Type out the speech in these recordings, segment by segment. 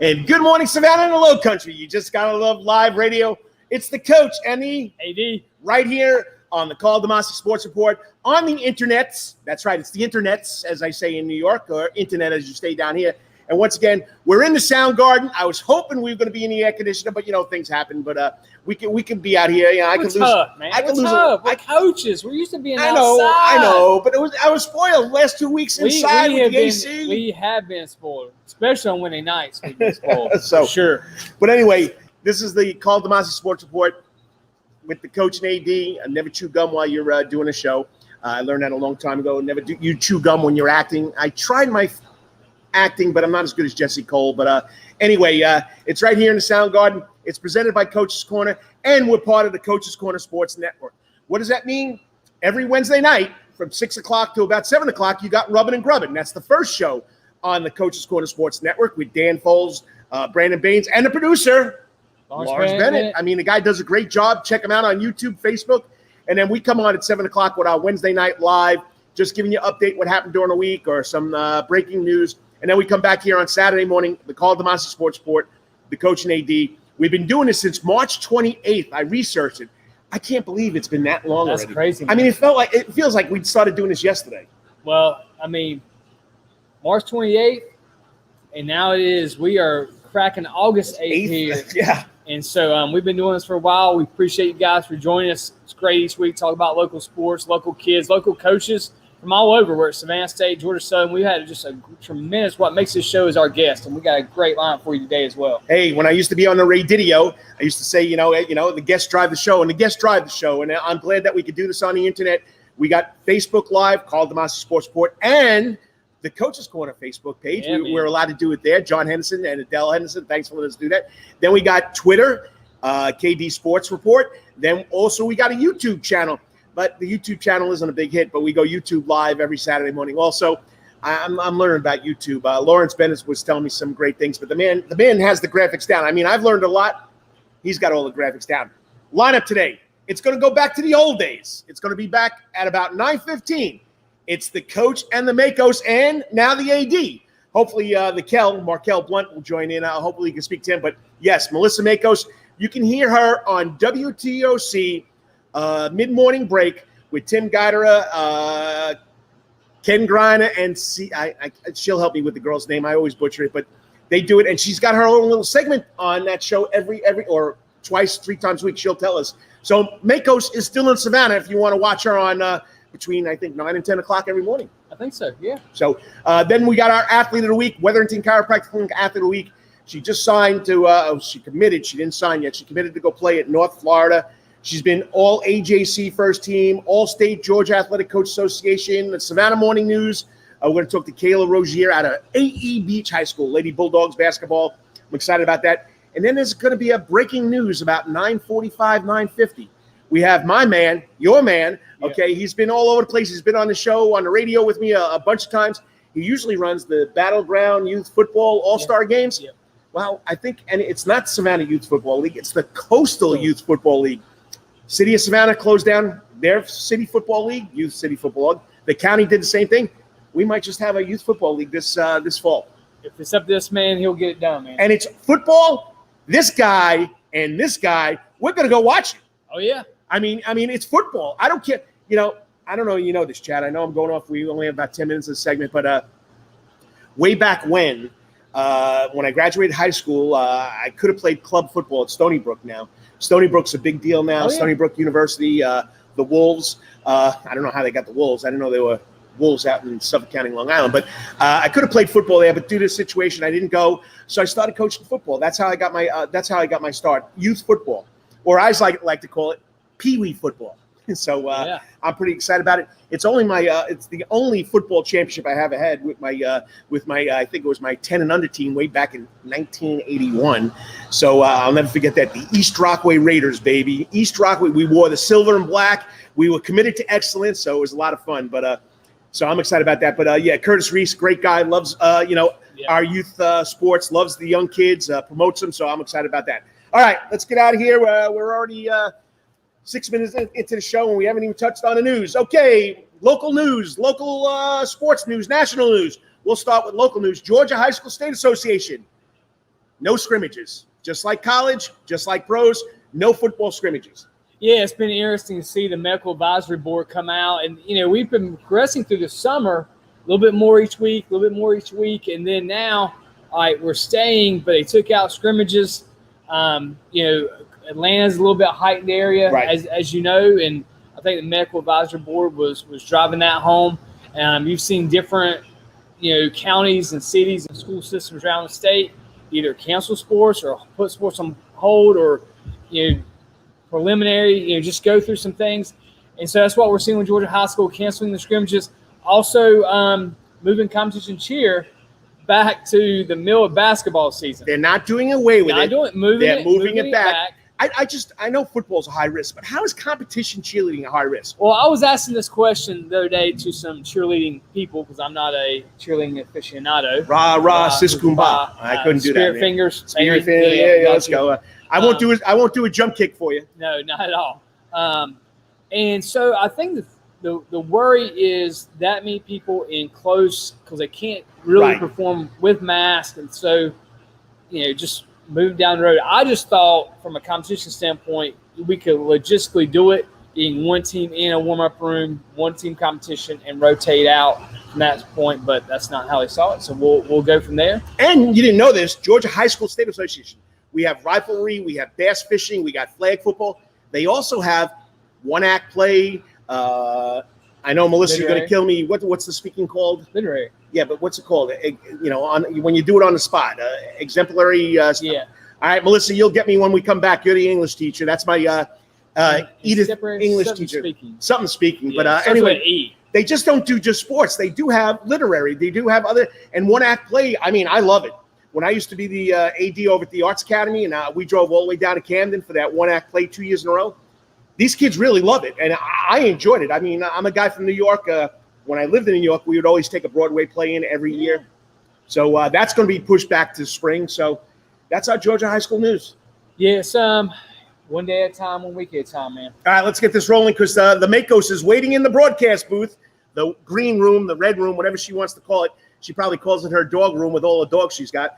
And good morning, Savannah and the Low Country. You just gotta love live radio. It's the coach and the AD right here on the Karl DeMasi Sports Report on the internets. That's right, it's the internets, as I say in New York, or internet as you stay down here. And once again, we're in the Sound Garden. I was hoping we were going to be in the air conditioner, but things happen. But we can be out here. I can lose. Tough, man. I can lose. We're coaches. We're used to being outside. I know, but I was spoiled last 2 weeks inside with the AC. We have been spoiled, especially on Wednesday nights. We've been spoiled, so for sure. But anyway, this is the Karl DeMasi Sports Report with the coach and AD. Never chew gum while you're doing a show. I learned that a long time ago. You chew gum when you're acting. I tried my acting, but I'm not as good as Jesse Cole. But anyway, it's right here in the Sound Garden. It's presented by Coach's Corner, and we're part of the Coach's Corner Sports Network. What does that mean? Every Wednesday night from 6 o'clock to about 7 o'clock, you got Rubbin' and Grubbin'. That's the first show on the Coach's Corner Sports Network with Dan Foles, Brandon Baines, and the producer, Lawrence Bennett. I mean, the guy does a great job. Check him out on YouTube, Facebook. And then we come on at 7 o'clock with our Wednesday night live, just giving you an update what happened during the week or some breaking news. And then we come back here on Saturday morning, the Karl DeMasi Sports Report, the coach and AD. We've been doing this since March 28th. I researched it. I can't believe it's been that long already. That's crazy, man. I mean, it feels like we started doing this yesterday. Well, I mean, March 28th, and now we are cracking August 8th here. Yeah. And so we've been doing this for a while. We appreciate you guys for joining us. It's great each week to talk about local sports, local kids, local coaches from all over. We're at Savannah State, Georgia Southern. We had just a tremendous, what makes this show is our guest, and we got a great lineup for you today as well. Hey, when I used to be on the radio, I used to say, the guests drive the show, and the guests drive the show. And I'm glad that we could do this on the internet. We got Facebook Live, Karl DeMasi Sports Report, and the Coach's Corner Facebook page. Yeah, we're allowed to do it there. John Henderson and Adele Henderson, thanks for letting us do that. Then we got Twitter, KD Sports Report. Then also we got a YouTube channel. But the YouTube channel isn't a big hit, but we go YouTube live every Saturday morning. Also, I'm learning about YouTube. Lawrence Bennett was telling me some great things, but the man has the graphics down. I mean, I've learned a lot. He's got all the graphics down. Lineup today. It's going to go back to the old days. It's going to be back at about 9:15. It's the coach and the Maikos, and now the AD. Hopefully, Markel Blunt will join in. Hopefully, you can speak to him. But yes, Melissa Maikos, you can hear her on WTOC. Mid-morning break with Tim Guidera, Ken Griner, and she'll help me with the girl's name. I always butcher it, but they do it. And she's got her own little segment on that show every or twice, 3 times a week. She'll tell us. So Maikos is still in Savannah if you want to watch her on between, I think, 9 and 10 o'clock every morning. I think so, yeah. So then we got our Athlete of the Week, Wetherington Chiropractic Clinic Athlete of the Week. She just signed to she committed. She didn't sign yet. She committed to go play at North Florida. She's been all AJC first team, all-state Georgia Athletic Coach Association, the Savannah Morning News. We're going to talk to Kaila Rougier out of AE Beach High School, Lady Bulldogs basketball. I'm excited about that. And then there's going to be a breaking news about 9:45, 9:50. We have my man, your man, okay? Yeah. He's been all over the place. He's been on the show, on the radio with me a bunch of times. He usually runs the Battleground Youth Football All-Star Games. Yeah. Well, I think, and it's not Savannah Youth Football League. It's the Coastal Youth Football League. City of Savannah closed down their city football league, youth city football league. The county did the same thing. We might just have a youth football league this fall. If it's up to this man, he'll get it done, man. And it's football. This guy and this guy, we're gonna go watch it. Oh yeah. I mean, it's football. I don't care. I don't know. This, Chad. I know I'm going off. We only have about 10 minutes of the segment, but way back when I graduated high school, I could have played club football at Stony Brook now. Stony Brook's a big deal now. Oh, yeah. Stony Brook University, the Wolves. I don't know how they got the Wolves. I didn't know they were Wolves out in Suffolk County, Long Island. But I could have played football there, but due to the situation, I didn't go. So I started coaching football. That's how I got my start. Youth football, or I like to call it Pee-wee football. So I'm pretty excited about it. It's only it's the only football championship I have had with my I think it was my 10 and under team way back in 1981. So I'll never forget that. The East Rockaway Raiders, baby. East Rockaway. We wore the silver and black. We were committed to excellence, so it was a lot of fun. But so I'm excited about that. But Curtis Reese, great guy, loves our youth sports, loves the young kids, promotes them. So I'm excited about that. All right, let's get out of here. We're already 6 minutes into the show, and we haven't even touched on the news. Okay, local news, local sports news, national news. We'll start with local news. Georgia High School State Association no scrimmages. Just like college, just like pros, no football scrimmages. Yeah, it's been interesting to see the medical advisory board come out. And, we've been progressing through the summer a little bit more each week, And then now, we're staying, but they took out scrimmages. Atlanta's a little bit heightened area, right, as you know, and I think the medical advisory board was driving that home. You've seen different, counties and cities and school systems around the state either cancel sports or put sports on hold or, preliminary, just go through some things. And so that's what we're seeing with Georgia High School, canceling the scrimmages. Also, moving competition cheer back to the middle of basketball season. They're not doing away with it. They're moving it back. I know football's a high risk, but how is competition cheerleading a high risk? Well, I was asking this question the other day to some cheerleading people because I'm not a cheerleading aficionado. Rah, sis kumbah. I couldn't do that. Spirit fingers. Spirit fingers. Yeah, let's go. I won't do a jump kick for you. No, not at all. And so I think the worry is that many people in close because they can't really perform with masks, and so just move down the road. I just thought from a competition standpoint, we could logistically do it, being one team in a warm-up room, one team competition, and rotate out from that point, but that's not how they saw it, so we'll go from there. And you didn't know this, Georgia High School State Association, we have riflery, we have bass fishing, we got flag football. They also have one-act play. I know, Melissa, you're going to kill me. What's the speaking called? Literary. Yeah, but what's it called? When you do it on the spot, exemplary. Yeah. All right, Melissa, you'll get me when we come back. You're the English teacher. That's my Edith English teacher. Something speaking. Yeah, but anyway, they just don't do just sports. They do have literary. They do have other and one-act play. I mean, I love it. When I used to be the AD over at the Arts Academy, and we drove all the way down to Camden for that one-act play 2 years in a row. These kids really love it, and I enjoyed it. I mean, I'm a guy from New York. When I lived in New York, we would always take a Broadway play in every year. So that's going to be pushed back to spring. So that's our Georgia High School news. Yes, one day at a time, 1 week at a time, man. All right, let's get this rolling because the Maikos is waiting in the broadcast booth, the green room, the red room, whatever she wants to call it. She probably calls it her dog room with all the dogs she's got.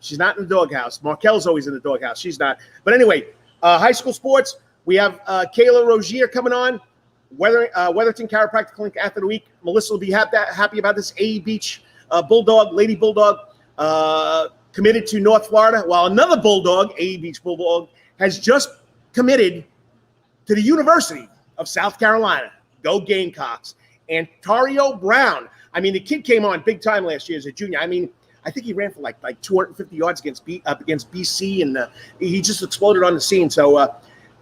She's not in the doghouse. Markel's always in the doghouse. She's not. But anyway, high school sports. We have Kaila Rougier coming on, Wetherington Chiropractic Clinic Athlete of the Week. Melissa will be happy about this. AE Beach Bulldog, Lady Bulldog, committed to North Florida, while another Bulldog, AE Beach Bulldog, has just committed to the University of South Carolina. Go Gamecocks. And Tario Brown. I mean, the kid came on big time last year as a junior. I mean, I think he ran for like 250 yards against BC, and he just exploded on the scene. So,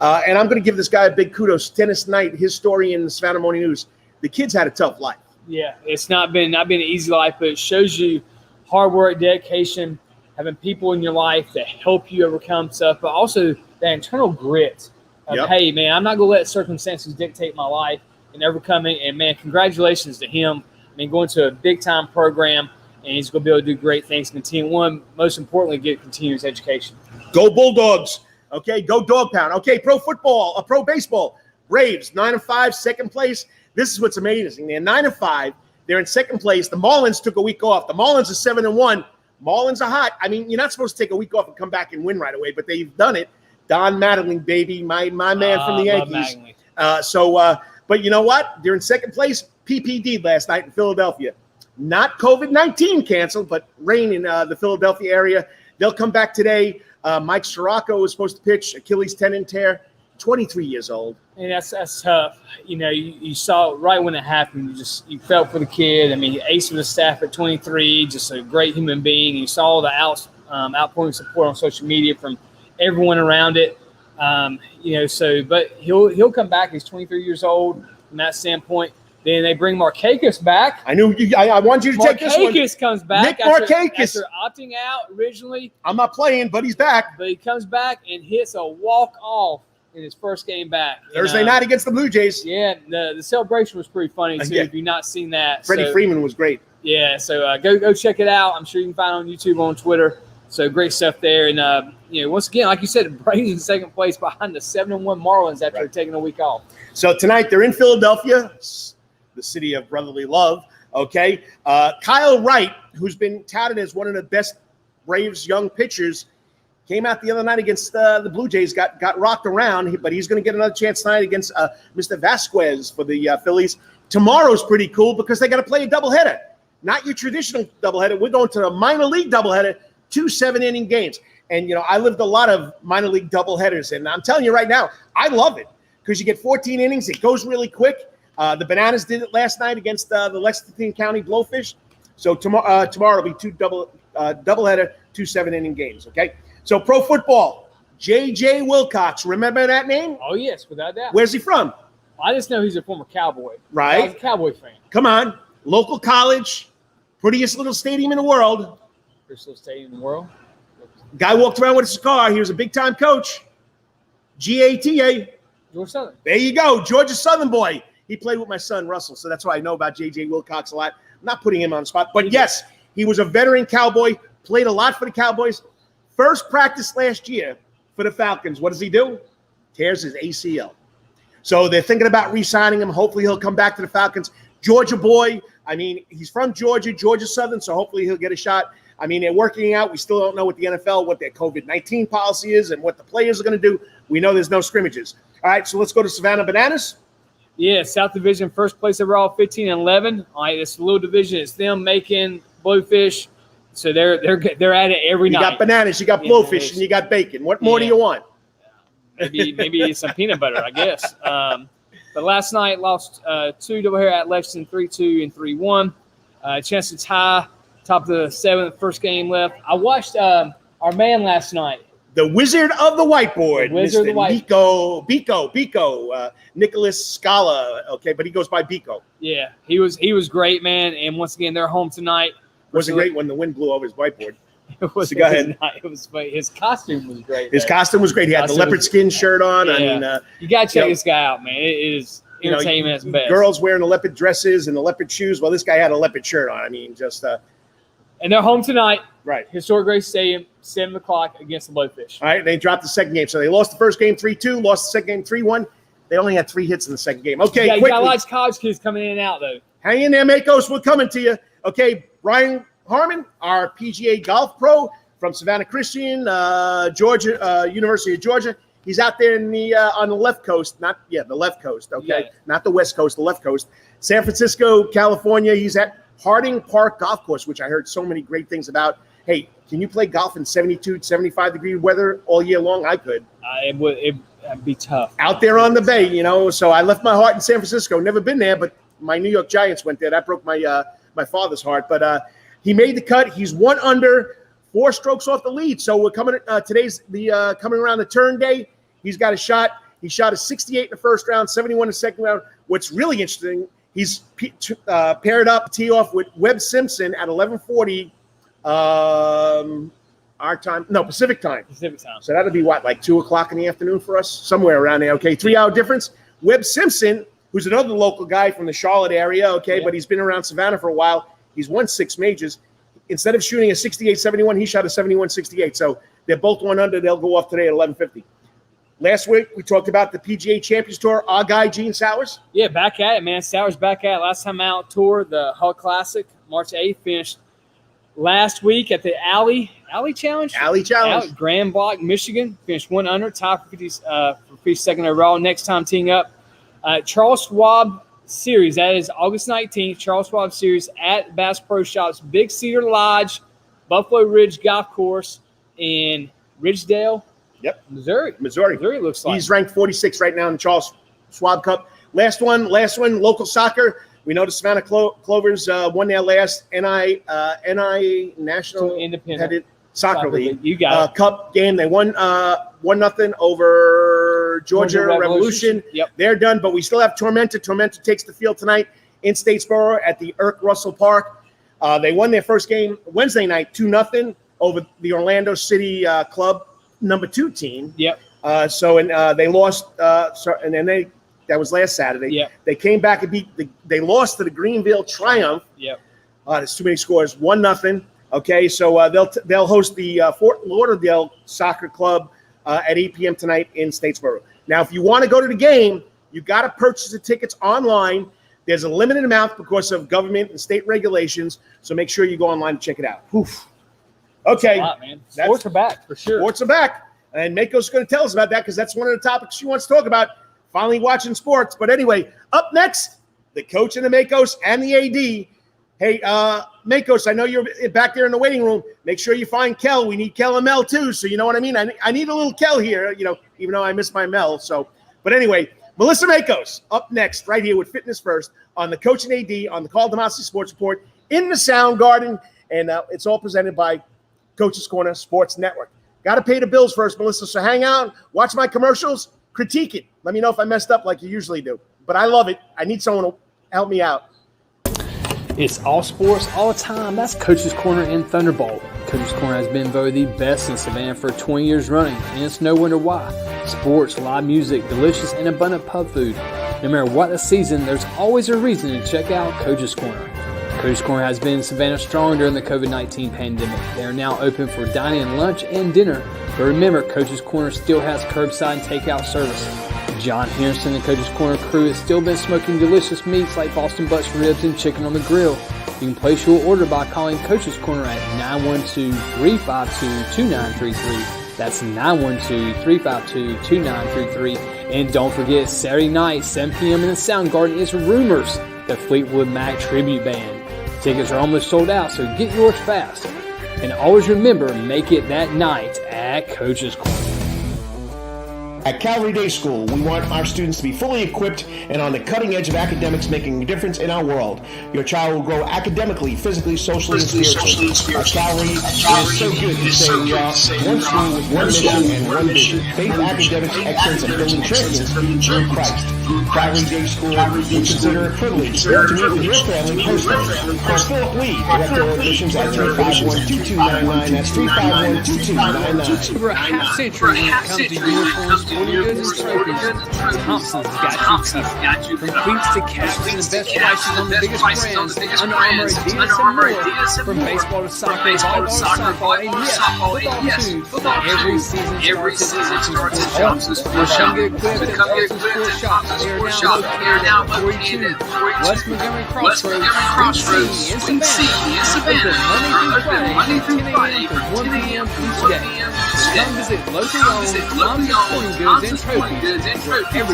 and I'm going to give this guy a big kudos. Dennis Knight, his story in the Savannah Morning News. The kid's had a tough life. Yeah, it's not been an easy life, but it shows you hard work, dedication, having people in your life that help you overcome stuff, but also that internal grit of, hey, man, I'm not going to let circumstances dictate my life and overcoming. And, man, congratulations to him. I mean, going to a big-time program, and he's going to be able to do great things, continue, most importantly, get continuous education. Go Bulldogs. Okay, go Dog Pound. Okay, pro football, pro baseball. Braves, 9-5, second place. This is what's amazing. They're 9-5. They're in second place. The Marlins took a week off. The Marlins are 7-1. Marlins are hot. I mean, you're not supposed to take a week off and come back and win right away, but they've done it. Don Mattingly, baby, my man from the Yankees. But you know what? They're in second place. PPD last night in Philadelphia. Not COVID-19 canceled, but rain in the Philadelphia area. They'll come back today. Mike Sirocco was supposed to pitch, Achilles tendon tear, 23 years old. And that's tough. You know, you saw it right when it happened. You felt for the kid. I mean, ace of the staff at 23, just a great human being. You saw the outpouring support on social media from everyone around it. But he'll come back. He's 23 years old from that standpoint. Then they bring Maikos back. I knew you. I want you to take this one. Maikos comes back. Nick Maikos. After opting out originally. I'm not playing, but he's back. But he comes back and hits a walk-off in his first game back. Thursday night against the Blue Jays. Yeah, the celebration was pretty funny, too, if you've not seen that. Freddie Freeman was great. Yeah, so go check it out. I'm sure you can find it on YouTube, on Twitter. So great stuff there. And, once again, like you said, the Braves in second place behind the 7-1 Marlins after taking a week off. So tonight they're in Philadelphia, the city of brotherly love, okay? Kyle Wright, who's been touted as one of the best Braves young pitchers. Came out the other night against the Blue Jays, got rocked around, but he's going to get another chance tonight against Mr. Vasquez for the Phillies. Tomorrow's pretty cool because they got to play a doubleheader. Not your traditional doubleheader. We're going to a minor league doubleheader, 2 7-inning games. And, I lived a lot of minor league doubleheaders, and I'm telling you right now, I love it because you get 14 innings. It goes really quick. The Bananas did it last night against the Lexington County Blowfish. So tomorrow will be doubleheader, 2 7-inning games, okay? So pro football, J.J. Wilcox. Remember that name? Oh, yes, without doubt. Where's he from? I just know he's a former Cowboy. Right. I was a Cowboy fan. Come on. Local college, prettiest little stadium in the world. Prettiest little stadium in the world. Guy walked around with his car. He was a big-time coach. G-A-T-A. Georgia Southern. There you go. Georgia Southern boy. He played with my son, Russell, so that's why I know about J.J. Wilcox a lot. I'm not putting him on the spot. But, yes, he was a veteran Cowboy, played a lot for the Cowboys. First practice last year for the Falcons. What does he do? Tears his ACL. So they're thinking about re-signing him. Hopefully he'll come back to the Falcons. Georgia boy. I mean, he's from Georgia Southern, so hopefully he'll get a shot. I mean, they're working out. We still don't know what the NFL, what their COVID-19 policy is and what the players are going to do. We know there's no scrimmages. All right, so let's go to Savannah Bananas. Yeah, South Division, first place overall, 15-11. All right, this little division. It's them, Macon, Bluefish. So they're at it every night. You got bananas, you got blowfish, and you got bacon. What more do you want? Maybe some peanut butter, I guess. But last night lost 2 doubleheader at Lexington, 3-2 and 3-1. Chance to tie, top of the 7th, first game left. I watched our man last night. The Wizard of the Whiteboard, Mr. Biko, Nicholas Scala. Okay, but he goes by Biko. Yeah, he was great, man. And once again, they're home tonight. Wasn't great when the wind blew over his whiteboard. So go ahead. His costume was great. His costume was great. He had the leopard skin shirt on. Yeah. I mean, you got to check this guy out, man. It is entertainment at its best. Girls wearing the leopard dresses and the leopard shoes. Well, this guy had a leopard shirt on. I mean, just. And they're home tonight. Right. Historic Grace Stadium, 7 o'clock against the Blowfish. All right. They dropped the second game. So they lost the first game 3-2, lost the second game 3-1. They only had 3 hits in the second game. Okay. You got a lot of college kids coming in and out, though. Hang in there, Maikos. We're coming to you. Okay. Brian Harmon, our PGA golf pro from Savannah Christian, Georgia, University of Georgia. He's out there in the on the left coast, the left coast, okay, not the west coast, the left coast. San Francisco, California. He's at Harding Park Golf Course, which I heard so many great things about. Hey, can you play golf in 72, 75-degree weather all year long? I could. It'd be tough. Out there on the bay, so I left my heart in San Francisco. Never been there, but my New York Giants went there. That broke my my father's heart, but he made the cut. He's 1 under, 4 strokes off the lead. So we're coming. Today's the coming around the turn day. He's got a shot. He shot a 68 in the first round, 71 in the second round. What's really interesting, he's paired up tee off with Webb Simpson at 11:40 our time. No, Pacific time. So that'll be like 2 o'clock in the afternoon for us, somewhere around there. Okay, 3-hour difference. Webb Simpson, who's another local guy from the Charlotte area. Okay, but he's been around Savannah for a while. He's won 6 majors. Instead of shooting a 68-71, he shot a 71-68. So they're both 1 under. They'll go off today at 11:50. Last week, we talked about the PGA Champions Tour. Our guy, Gene Sowers. Yeah, back at it, man. Sowers back at it. Last time out tour, the Hull Classic, March 8th, finished last week at the Alley Challenge. Grand Block, Michigan. Finished 1 under, tied for 52nd overall. Next time teeing up. Charles Schwab Series. That is August 19th. Charles Schwab Series at Bass Pro Shops, Big Cedar Lodge, Buffalo Ridge Golf Course in Ridgedale. Yep. Missouri looks like. He's ranked 46 right now in the Charles Schwab Cup. Last one, local soccer. We know the Savannah Clovers won their last NI National Independent Soccer League. You got Cup game. They won 1-0 over Georgia Revolution. Yep. They're done, but we still have Tormenta. Tormenta takes the field tonight in Statesboro at the Irk Russell Park. They won their first game Wednesday night 2-0 over the Orlando City Club number 2 team. Yep. They lost. And then that was last Saturday. Yep. They came back and they lost to the Greenville Triumph. Yep. There's too many scores. 1-0. Okay, so they'll host the Fort Lauderdale Soccer Club at 8 p.m. tonight in Statesboro. Now, if you want to go to the game, you got to purchase the tickets online. There's a limited amount because of government and state regulations, so make sure you go online and check it out. Oof. Okay. Man. Sports are back for sure. Sports are back. And Maikos is going to tell us about that because that's one of the topics she wants to talk about, finally watching sports. But anyway, up next, the coach and the Maikos and the AD. Hey, Maikos, I know you're back there in the waiting room. Make sure you find Kel. We need Kel and Mel too. So you know what I mean? I need a little Kel here, even though I miss my Mel. So, but anyway, Melissa Maikos up next right here with Fitness First on the Coach and AD on the Karl DeMasi Sports Report in the Sound Garden. And it's all presented by Coach's Corner Sports Network. Got to pay the bills first, Melissa. So hang out, watch my commercials, critique it. Let me know if I messed up like you usually do. But I love it. I need someone to help me out. It's all sports, all the time. That's Coach's Corner and Thunderbolt. Coach's Corner has been voted the best in Savannah for 20 years running, and it's no wonder why. Sports, live music, delicious and abundant pub food. No matter what the season, there's always a reason to check out Coach's Corner. Coach's Corner has been in Savannah strong during the COVID-19 pandemic. They are now open for dining, lunch, and dinner. But remember, Coach's Corner still has curbside and takeout service. John Harrison and Coach's Corner crew has still been smoking delicious meats like Boston Butts ribs and chicken on the grill. You can place your order by calling Coach's Corner at 912-352-2933. That's 912-352-2933. And don't forget, Saturday night, 7 p.m. in the Sound Garden is Rumors, the Fleetwood Mac tribute band. Tickets are almost sold out, so get yours fast. And always remember, make it that night at Coach's Corner. At Calvary Day School, we want our students to be fully equipped and on the cutting edge of academics, making a difference in our world. Your child will grow academically, physically, socially, and spiritually. At Calvary, it is so good to say we are one school with one mission and one vision. Faith, academics, excellence, and building champions through Christ. Calvary Day School, we consider it a privilege to meet with your family personally. Call Philip Lee, Director of Admissions at 351-2299. That's 351-2299. Over a half century when it comes to uniforms, sporting goods, and trophies, Thompson's got you covered. From cleats to caps and the best prices on the biggest brands, Under Armour, Adidas, and more. From baseball to soccer, volleyball to softball, and yes, football too. Every season starts at Thompson's Sports Shop. Come get equipped at Thompson's Sports Shop. They are now located at 42 West Montgomery Crossroads, Suite C in Savannah. Open Monday through Friday from 10 a.m. each day. Come visit locally owned sporting goods and trophies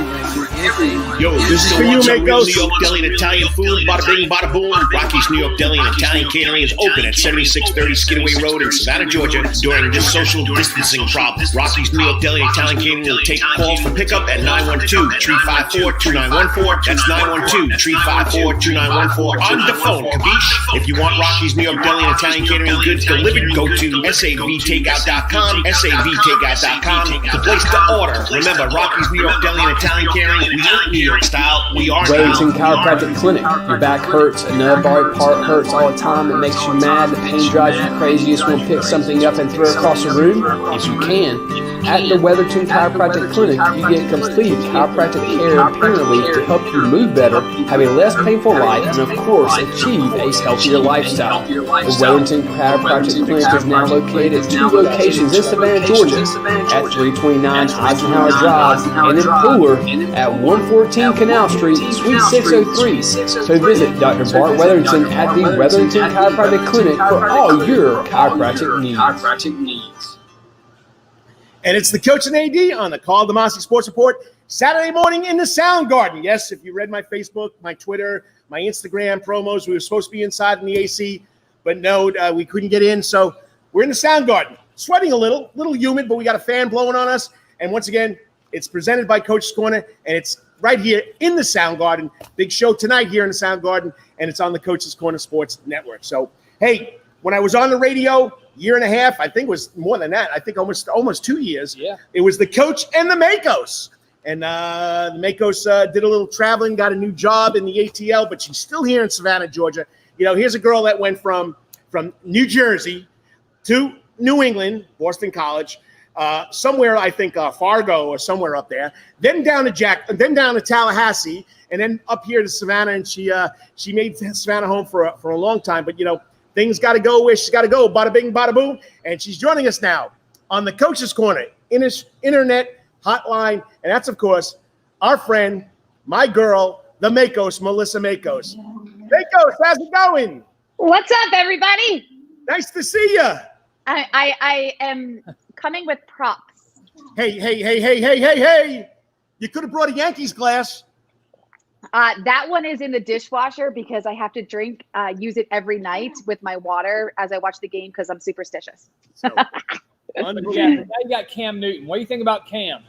everywhere. Yo, this is for you, Maikos. New York Deli and Italian food, bada bing, bada boom. Rocky's New York Deli and Italian Catering is open at 7630 Skidaway Road in Savannah, Georgia during this social distancing problem. Rocky's New York Deli and Italian Catering will take calls for pickup at 912-354-2914. That's 912-354-2914 on the phone. Capiche? If you want Rocky's New York Deli and Italian Catering goods delivered, go to savtakeout.com, savtakeout.com to place the order. Remember, Rocky's New York Deli and Italian Catering, we ain't New York style, we are Wetherington style. Chiropractic Clinic. Your back hurts, another body part hurts all the time. It makes you mad. The pain drives you crazy. You just want to pick something up and throw it across the room. If you can, at the Wetherington Chiropractic Clinic, you get complete chiropractic care and pain relief to help you move better, have a less painful life, and of course, achieve a healthier lifestyle. The Wetherington Chiropractic Clinic is now located at 2 locations in Savannah, Georgia, at 329 Eisenhower Drive and in Pooler at 114 Canal Street, Suite 603. So visit Dr. Bart Wetherington at the Wetherington Chiropractic Clinic for all your chiropractic needs. And it's the Coach and AD on the Karl DeMasi Sports Report, Saturday morning in the Sound Garden. Yes, if you read my Facebook, my Twitter, my Instagram promos, we were supposed to be inside in the AC, but no, we couldn't get in. So we're in the Sound Garden, sweating a little humid, but we got a fan blowing on us. And once again, it's presented by Coach's Corner, and it's right here in the Sound Garden. Big show tonight here in the Sound Garden, and it's on the Coach's Corner Sports Network. So, hey, when I was on the radio, year and a half, I think it was more than that. I think almost 2 years. Yeah. It was the Coach and the Maikos. And the Maikos did a little traveling, got a new job in the ATL, but she's still here in Savannah, Georgia. You know, here's a girl that went from New Jersey to New England, Boston College, somewhere I think Fargo or somewhere up there, then down to Tallahassee, and then up here to Savannah. And she made Savannah home for a long time. But you know, things got to go where she's got to go. Bada bing, bada boom. And she's joining us now on the Coach's Corner internet hotline, and that's of course our friend, my girl, the Maikos, Melissa Maikos. Maikos, how's it going? What's up, everybody? Nice to see you. I am coming with props. Hey. You could have brought a Yankees glass. That one is in the dishwasher because I have to use it every night with my water as I watch the game because I'm superstitious. So, Yeah, now you got Cam Newton. What do you think about Cam?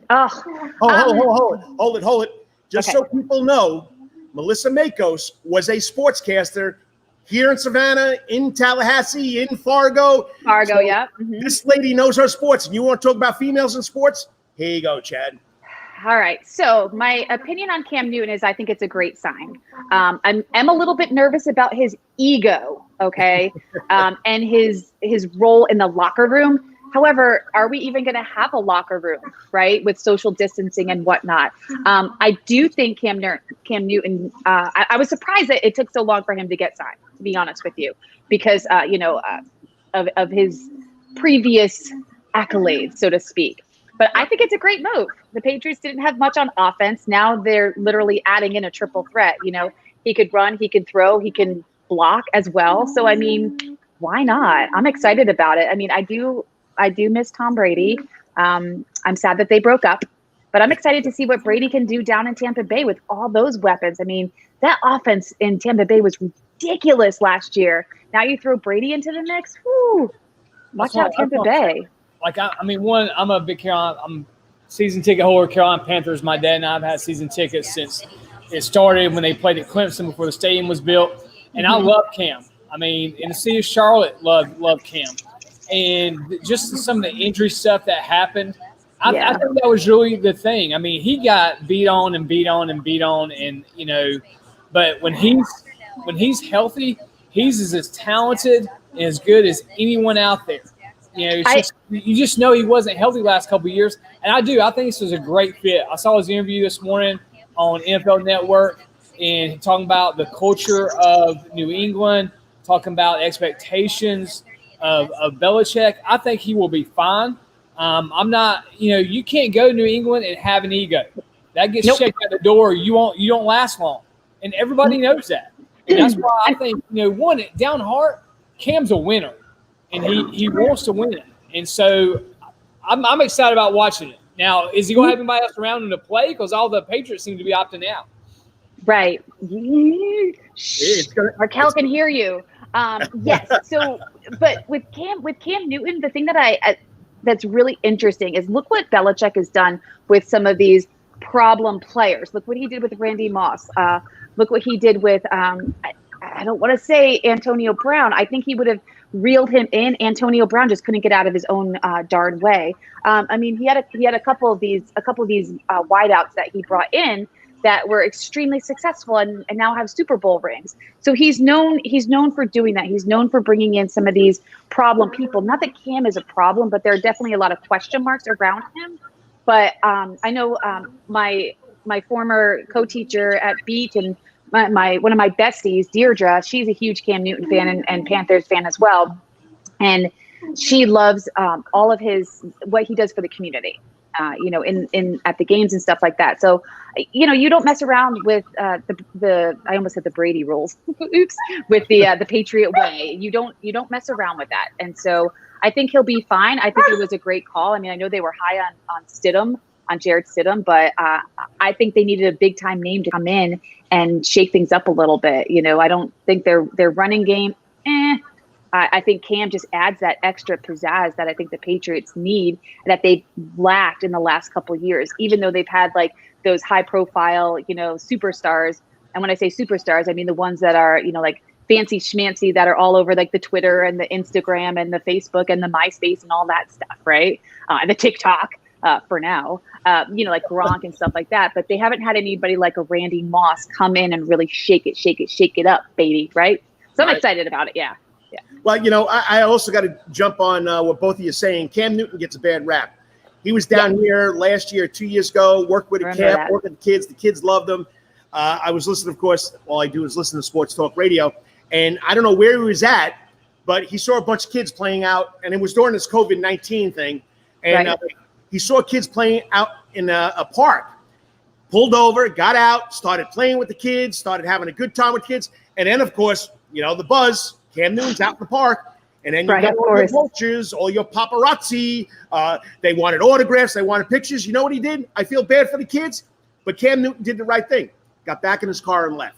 Hold it. Just Okay. so people know, Melissa Maikos was a sportscaster here in Savannah, in Tallahassee, in Fargo. Fargo, yeah. This lady knows her sports. And you want to talk about females in sports? Here you go, Chad. All right. So my opinion on Cam Newton is I think it's a great sign. I'm a little bit nervous about his ego, okay, and his role in the locker room. However, are we even going to have a locker room, right, with social distancing and whatnot? I do think Cam Newton. I was surprised that it took so long for him to get signed, to be honest with you, because of his previous accolades, so to speak. But I think it's a great move. The Patriots didn't have much on offense. Now they're literally adding in a triple threat. He could run, he can throw, he can block as well. So, I mean, why not? I'm excited about it. I mean, I do miss Tom Brady. I'm sad that they broke up, but I'm excited to see what Brady can do down in Tampa Bay with all those weapons. I mean, that offense in Tampa Bay was ridiculous last year. Now you throw Brady into the mix. Whoo, watch out, Tampa Bay. Like, I'm a big I'm season ticket holder. Carolina Panthers. My dad and I have had season tickets since it started when they played at Clemson before the stadium was built. And I love Cam. I mean, in the city of Charlotte, love Cam. And just some of the injury stuff that happened, I think that was really the thing. I mean, he got beat on, and but when he's healthy, he's as talented and as good as anyone out there. You just know he wasn't healthy the last couple of years. And I think this was a great fit. I saw his interview this morning on NFL Network, and talking about the culture of New England, talking about expectations of Belichick. I think he will be fine. I'm not, you can't go to New England and have an ego. That gets checked at the door. You don't last long. And everybody knows that. And that's why I think, down heart, Cam's a winner. And he wants to win. And so I'm excited about watching it. Now, is he going to have anybody else around him to play? Because all the Patriots seem to be opting out. Right. Raquel can hear you. Yes. So, but with Cam Newton, the thing that that's really interesting is look what Belichick has done with some of these problem players. Look what he did with Randy Moss. Look what he did with I don't want to say Antonio Brown. I think he would have reeled him in. Antonio Brown just couldn't get out of his own darn way. I mean, he had a couple of these wideouts that he brought in that were extremely successful and now have Super Bowl rings. So he's known for doing that. He's known for bringing in some of these problem people. Not that Cam is a problem, but there are definitely a lot of question marks around him. But I know my former co-teacher at Beat and one of my besties, Deirdre, she's a huge Cam Newton fan and Panthers fan as well. And she loves all of what he does for the community, in at the games and stuff like that. So, you don't mess around with the I almost said the Brady rules. Oops, with the Patriot way. You don't mess around with that. And so I think he'll be fine. I think it was a great call. I mean, I know they were high on Jarrett Stidham, but I think they needed a big time name to come in and shake things up a little bit. I don't think their running game. I think Cam just adds that extra pizzazz that I think the Patriots need that they've lacked in the last couple of years, even though they've had like those high profile, superstars. And when I say superstars, I mean the ones that are, like fancy schmancy that are all over like the Twitter and the Instagram and the Facebook and the MySpace and all that stuff, right? And the TikTok for now, like Gronk and stuff like that. But they haven't had anybody like a Randy Moss come in and really shake it up, baby, right? So I'm excited about it, yeah. Well, I also got to jump on what both of you are saying. Cam Newton gets a bad rap. He was down here last year, 2 years ago, worked with a camp, worked with the kids. The kids loved him. I was listening, of course, all I do is listen to sports talk radio. And I don't know where he was at, but he saw a bunch of kids playing out, and it was during this COVID-19 thing. And he saw kids playing out in a park, pulled over, got out, started playing with the kids, started having a good time with kids. And then, of course, the buzz, Cam Newton's out in the park, And then you Right, got of all your course. vultures, all your paparazzi. They wanted autographs. They wanted pictures. You know what he did? I feel bad for the kids, but Cam Newton did the right thing. Got back in his car and left.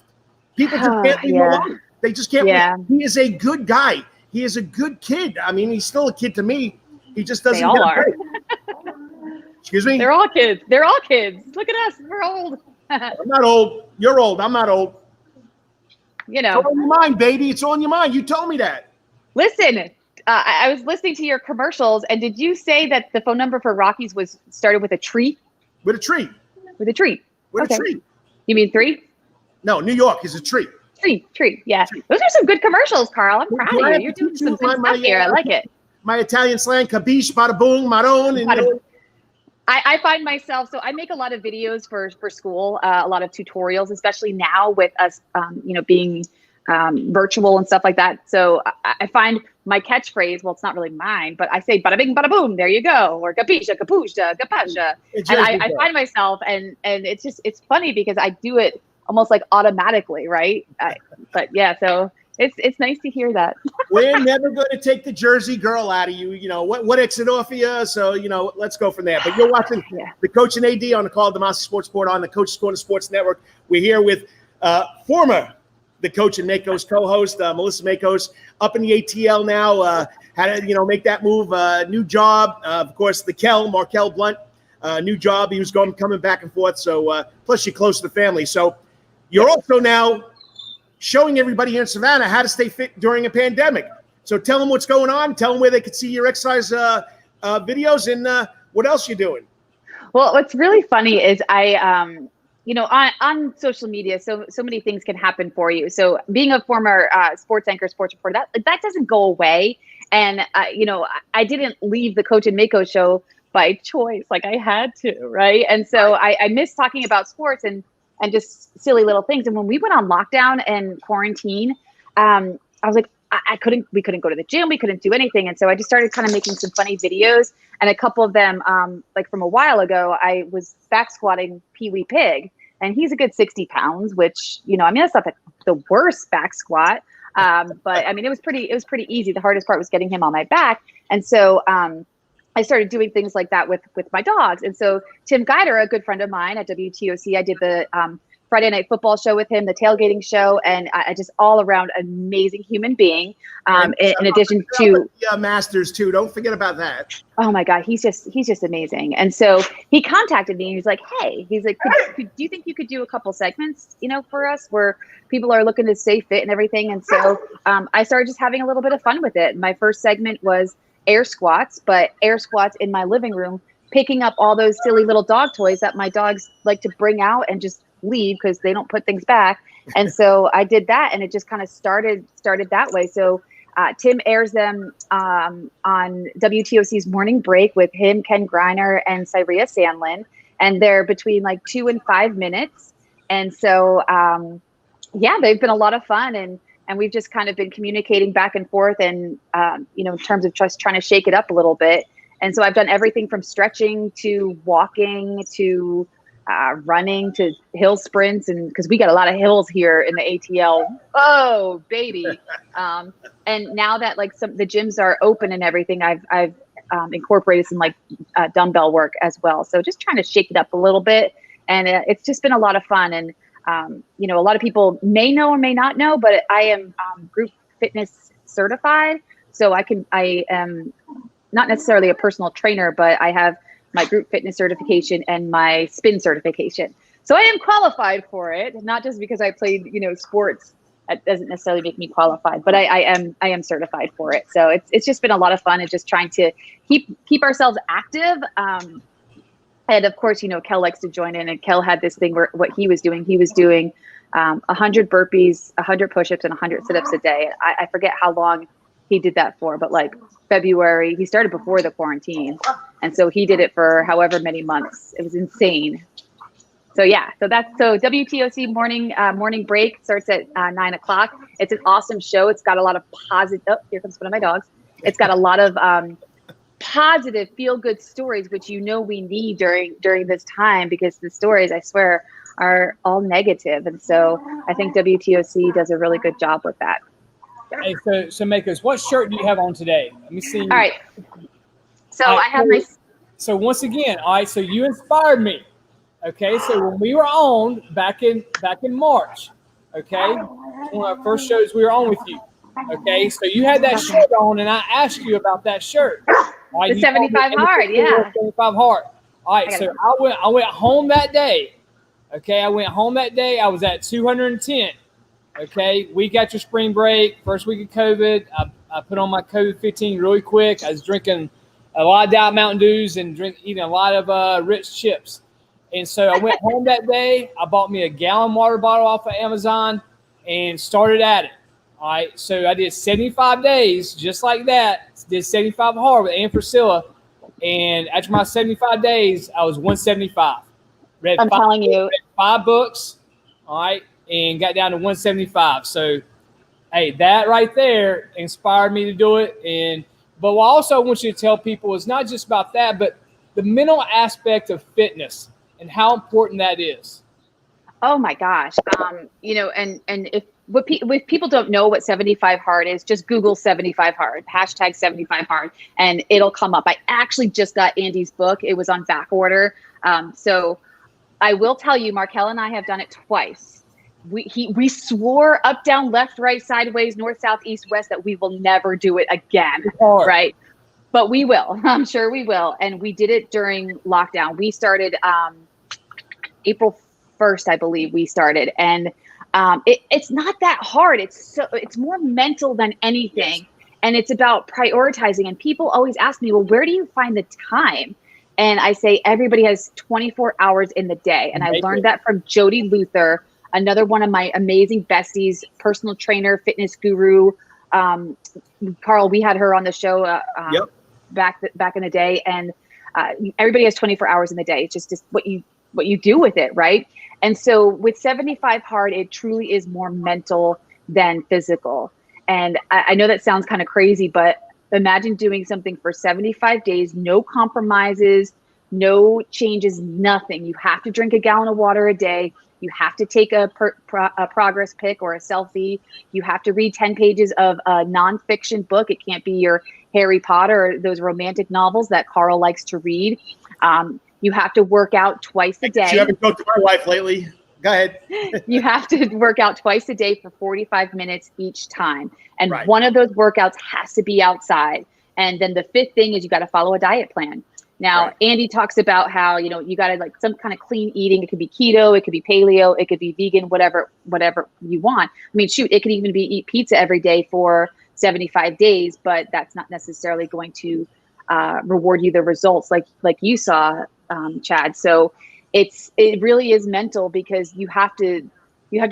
People just can't leave him alone. They just can't. Yeah. He is a good guy. He is a good kid. I mean, he's still a kid to me. He just doesn't. They all are. Excuse me? They're all kids. They're all kids. Look at us. We're old. I'm not old. You're old. I'm not old. You know. It's on your mind, baby. It's on your mind. You told me that. Listen, I was listening to your commercials, and did you say that the phone number for Rockies was started with a tree? With a tree. With a tree. With a tree. You mean 3? No, New York is a tree. Tree. Yeah. Those are some good commercials, Carl. I'm proud of you. You're doing some good stuff here. I like it. My Italian slang, capiche, bada boom, maron. And I find myself, so I make a lot of videos for school, a lot of tutorials, especially now with us, being virtual and stuff like that. So I find my catchphrase, well, it's not really mine, but I say bada bing, bada boom, there you go, or capisha, capucha, capasha. And I find myself, and it's funny because I do it almost like automatically, right? But yeah, so it's nice to hear that. We're never going to take the Jersey girl out of you. You know, what exit off of you? So, let's go from there. But you're watching the Coach and AD on the Karl DeMasi Sports Report on the Coach's Corner Sports Network. We're here with the Coach and Maikos co-host, Melissa Maikos, up in the ATL now. Had to, make that move. New job. Of course, Markel Blunt, new job. He was coming back and forth. So, plus you're close to the family. So you're also now showing everybody here in Savannah how to stay fit during a pandemic. So tell them what's going on. Tell them where they could see your exercise videos and what else you're doing. Well, what's really funny is on social media, so many things can happen for you. So being a former sports anchor, sports reporter, that doesn't go away. And, I didn't leave the Coach and Maikos show by choice. Like I had to, right? And so I miss talking about sports and just silly little things. And when we went on lockdown and quarantine, I was like, we couldn't go to the gym. We couldn't do anything. And so I just started kind of making some funny videos. And a couple of them, like from a while ago, I was back squatting Pee Wee Pig. And he's a good 60 pounds, which, that's not the worst back squat. But I mean, it was pretty easy. The hardest part was getting him on my back. And so I started doing things like that with my dogs. And so Tim Guider, a good friend of mine at WTOC, I did the Friday Night Football show with him, the tailgating show, and I just all around amazing human being. In addition to Masters too, don't forget about that. Oh my God, he's just amazing. And so he contacted me and he's like, "Hey, do you think you could do a couple segments, for us where people are looking to stay fit and everything?" And so I started just having a little bit of fun with it. My first segment was air squats, but air squats in my living room, picking up all those silly little dog toys that my dogs like to bring out and just leave because they don't put things back. And so I did that, and it just kind of started that way. So Tim airs them on WTOC's Morning Break with him, Ken Greiner, and Cyria Sandlin, and they're between like 2 and 5 minutes. And so they've been a lot of fun, and we've just kind of been communicating back and forth, and in terms of just trying to shake it up a little bit. And so I've done everything from stretching to walking to running to hill sprints, and because we got a lot of hills here in the ATL. Oh, baby. And now that like the gyms are open and everything, I've incorporated some like dumbbell work as well. So just trying to shake it up a little bit. And it's just been a lot of fun. And, a lot of people may know or may not know, but I am group fitness certified. So I am not necessarily a personal trainer, but I have my group fitness certification and my spin certification. So I am qualified for it, not just because I played, sports. That doesn't necessarily make me qualified, but I am certified for it. So it's just been a lot of fun and just trying to keep ourselves active. And of course, Kel likes to join in, and Kel had this thing where what he was doing 100 burpees, 100 push-ups, and 100 sit-ups a day. I forget how long he did that for, but like February, he started before the quarantine. And so he did it for however many months. It was insane. So WTOC morning break starts at 9 o'clock. It's an awesome show. It's got a lot of positive, here comes one of my dogs. It's got a lot of positive feel-good stories, which we need during this time, because the stories, I swear, are all negative. And so I think WTOC does a really good job with that. Hey, so Maikos, what shirt do you have on today? Let me see. All right. So I have my. So once again, all right. So you inspired me. Okay. So when we were on back in March, okay, one of our first shows we were on with you. Okay. So you had that shirt on, and I asked you about that shirt. All right, The 75 hard, yeah. 75 hard. All right. So I went home that day. Okay. I went home that day. I was at 210. Okay, week after spring break, first week of COVID, I put on my COVID-15 really quick. I was drinking a lot of Diet Mountain Dews and eating a lot of Ritz chips. And so I went home that day. I bought me a gallon water bottle off of Amazon and started at it. All right, so I did 75 days just like that. Did 75 hard with Aunt Priscilla. And after my 75 days, I was 175. Read five books. All right. And got down to 175. So, hey, that right there inspired me to do it. But what I also want you to tell people is not just about that, but the mental aspect of fitness and how important that is. Oh my gosh. And if people don't know what 75 hard is, just Google 75 hard, hashtag 75 hard, and it'll come up. I actually just got Andy's book. It was on back order. So I will tell you, Markel and I have done it twice. We swore up, down, left, right, sideways, north, south, east, west that we will never do it again, right? But we will. I'm sure we will. And we did it during lockdown. We started April 1st, I believe we started. And it's not that hard. It's more mental than anything. Yes. And it's about prioritizing. And people always ask me, well, where do you find the time? And I say everybody has 24 hours in the day. And I learned that from Jody Luther, another one of my amazing besties, personal trainer, fitness guru. Karl, we had her on the show back in the day, and everybody has 24 hours in the day. It's just what you do with it, right? And so with 75 hard, it truly is more mental than physical. And I know that sounds kind of crazy, but imagine doing something for 75 days, no compromises, no changes, nothing. You have to drink a gallon of water a day. You have to take a progress pic or a selfie. You have to read 10 pages of a nonfiction book. It can't be your Harry Potter or those romantic novels that Karl likes to read. You have to work out twice a day. You haven't talked to my wife lately. Go ahead. You have to work out twice a day for 45 minutes each time. And one of those workouts has to be outside. And then the fifth thing is you got to follow a diet plan. Now, Andy talks about how, you got to like some kind of clean eating. It could be keto, it could be paleo, it could be vegan, whatever you want. I mean, shoot, it could even be eat pizza every day for 75 days, but that's not necessarily going to reward you the results like you saw, Chad. So it really is mental, because you have to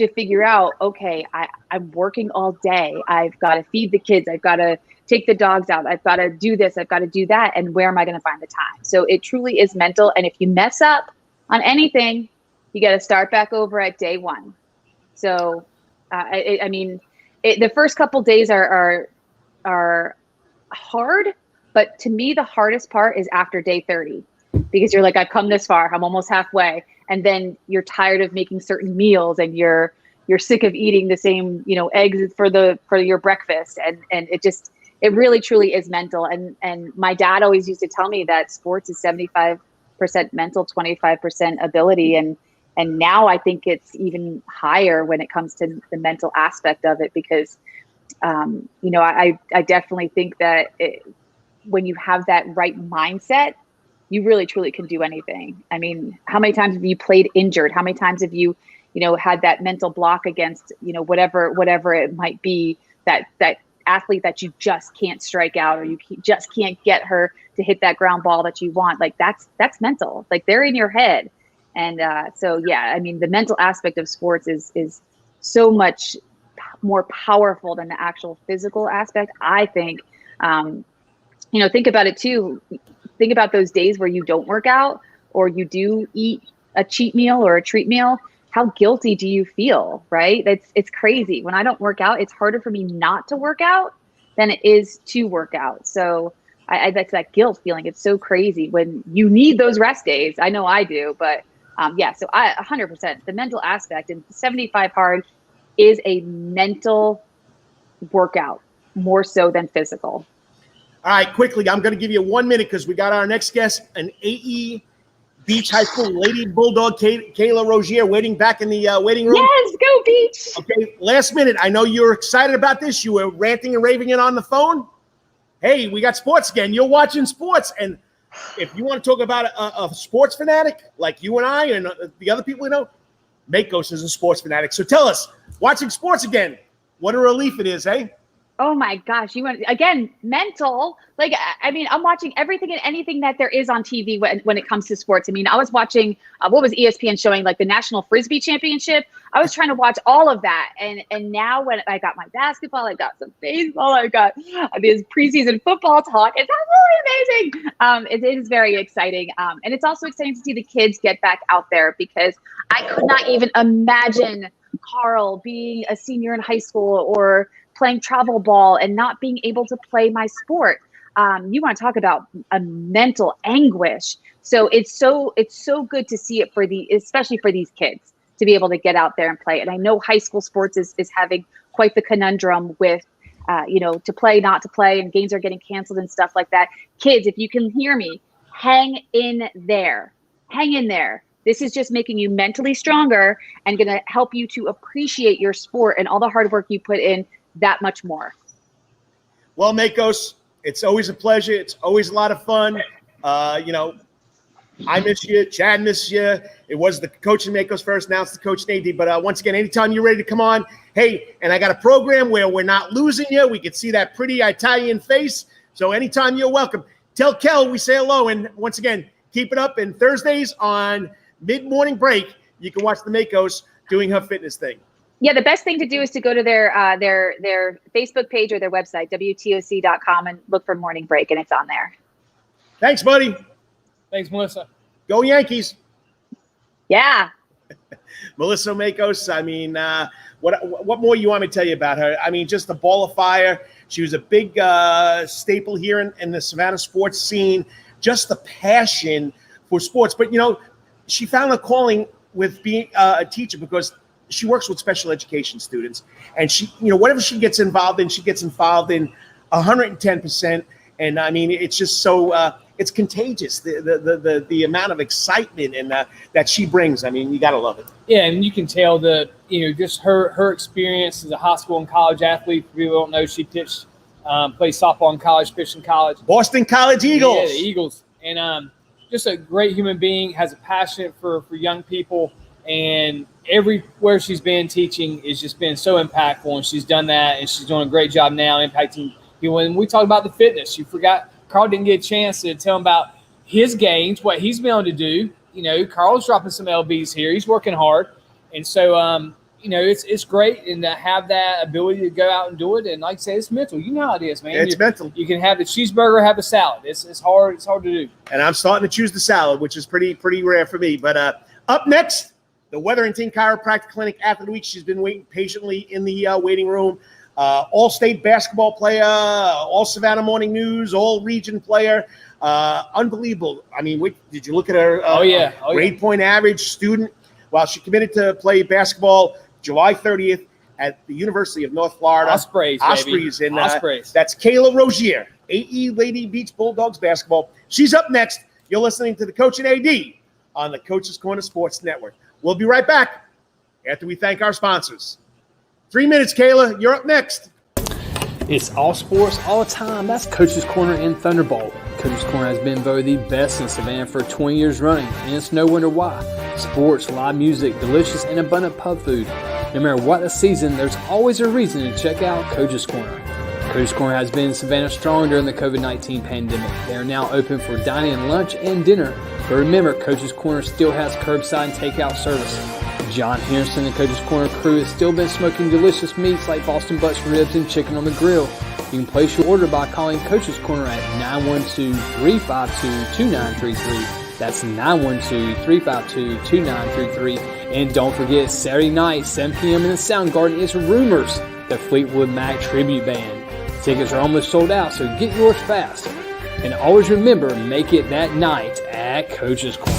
figure out, okay, I'm working all day. I've got to feed the kids. I've got to take the dogs out. I've got to do this. I've got to do that. And where am I going to find the time? So it truly is mental. And if you mess up on anything, you got to start back over at day one. So, the first couple days are hard, but to me, the hardest part is after day 30, because you're like, I've come this far, I'm almost halfway. And then you're tired of making certain meals, and you're sick of eating the same, eggs for your breakfast. And it really truly is mental. And my dad always used to tell me that sports is 75% mental, 25% ability. And now I think it's even higher when it comes to the mental aspect of it, because, I definitely think that when you have that right mindset, you really truly can do anything. I mean, how many times have you played injured? How many times have you, had that mental block against, whatever it might be, that athlete that you just can't strike out, or you just can't get her to hit that ground ball that you want? Like that's mental. Like they're in your head. And the mental aspect of sports is so much more powerful than the actual physical aspect, I think. Think about it too. Think about those days where you don't work out, or you do eat a cheat meal or a treat meal. How guilty do you feel, right? It's crazy. When I don't work out, it's harder for me not to work out than it is to work out. So that's that guilt feeling. It's so crazy when you need those rest days. I know I do, but so I 100%, the mental aspect, and 75 hard is a mental workout more so than physical. All right, quickly, I'm going to give you 1 minute because we got our next guest, an AE Beach High School Lady Bulldog, Kaila Rougier, waiting back in the waiting room. Yes, go Beach. Okay, last minute. I know you're excited about this. You were ranting and raving it on the phone. Hey, we got sports again. You're watching sports. And if you want to talk about a sports fanatic like you and I and the other people we know, Maikos is a sports fanatic. So tell us, watching sports again, what a relief it is, eh? Oh my gosh, you went again, mental. Like, I mean, I'm watching everything and anything that there is on TV when it comes to sports. I mean, I was watching, what was ESPN showing, like the National Frisbee Championship. I was trying to watch all of that. And now when I got my basketball, I got some baseball, I got this preseason football talk. It's absolutely amazing. It is very exciting. And it's also exciting to see the kids get back out there because I could not even imagine Karl being a senior in high school or playing travel ball and not being able to play my sport. You want to talk about a mental anguish. So it's so good to see it especially for these kids to be able to get out there and play. And I know high school sports is having quite the conundrum with, to play, not to play, and games are getting canceled and stuff like that. Kids, if you can hear me, hang in there. Hang in there. This is just making you mentally stronger and going to help you to appreciate your sport and all the hard work you put in that much more. Well, Maikos, it's always a pleasure. It's always a lot of fun. I miss you. Chad misses you. It was the coach in Maikos first. Now it's the coach in AD. But once again, anytime you're ready to come on, hey, and I got a program where we're not losing you. We can see that pretty Italian face. So anytime you're welcome. Tell Kel we say hello. And once again, keep it up. And Thursdays on mid-morning break, you can watch the Maikos doing her fitness thing. Yeah, the best thing to do is to go to their Facebook page or their website, WTOC.com, and look for Morning Break, and it's on there. Thanks, buddy. Thanks, Melissa. Go Yankees. Yeah. Melissa Maikos, I mean, what more you want me to tell you about her? I mean, just a ball of fire. She was a big staple here in the Savannah sports scene, just the passion for sports. But, she found a calling with being a teacher because she works with special education students, and she, whatever she gets involved in, she gets involved in 110%. And I mean, it's just so it's contagious. The amount of excitement and that she brings. I mean, you gotta love it. Yeah, and you can tell just her experience as a high school and college athlete. For people who don't know, she pitched, played softball in college, pitched in college. Boston College Eagles. Yeah, the Eagles, and just a great human being. Has a passion for young people. And everywhere she's been teaching has just been so impactful, and she's done that, and she's doing a great job now impacting you. When we talk about the fitness, you forgot Karl didn't get a chance to tell him about his gains, what he's been able to do. Karl's dropping some LBs here. He's working hard, and so it's great, and to have that ability to go out and do it. And like I say, it's mental. You know how it is, man. It's mental. You can have the cheeseburger, have a salad. It's hard. It's hard to do. And I'm starting to choose the salad, which is pretty rare for me. But up next, the Wetherington Chiropractic Clinic Athlete Week. She's been waiting patiently in the waiting room. All-state basketball player, all Savannah Morning News, all-region player. Unbelievable. I mean, did you look at her grade point average student? Well, she committed to play basketball July 30th at the University of North Florida. Ospreys, baby. Ospreys. That's Kaila Rougier, AE Lady Beach Bulldogs basketball. She's up next. You're listening to the Coach and AD on the Coach's Corner Sports Network. We'll be right back after we thank our sponsors. 3 minutes, Kaila. You're up next. It's all sports all the time. That's Coach's Corner in Thunderbolt. Coach's Corner has been voted the best in Savannah for 20 years running, and it's no wonder why. Sports, live music, delicious and abundant pub food. No matter what the season, there's always a reason to check out Coach's Corner. Coach's Corner has been Savannah strong during the COVID-19 pandemic. They are now open for dining, lunch, and dinner. But remember, Coach's Corner still has curbside and takeout service. John Harrison and Coach's Corner crew has still been smoking delicious meats like Boston butts, ribs, and chicken on the grill. You can place your order by calling Coach's Corner at 912-352-2933. That's 912-352-2933. And don't forget, Saturday night, 7 p.m. in the Sound Garden is Rumors, the Fleetwood Mac tribute band. Tickets are almost sold out, so get yours fast. And always remember, make it that night at Coach's Corner.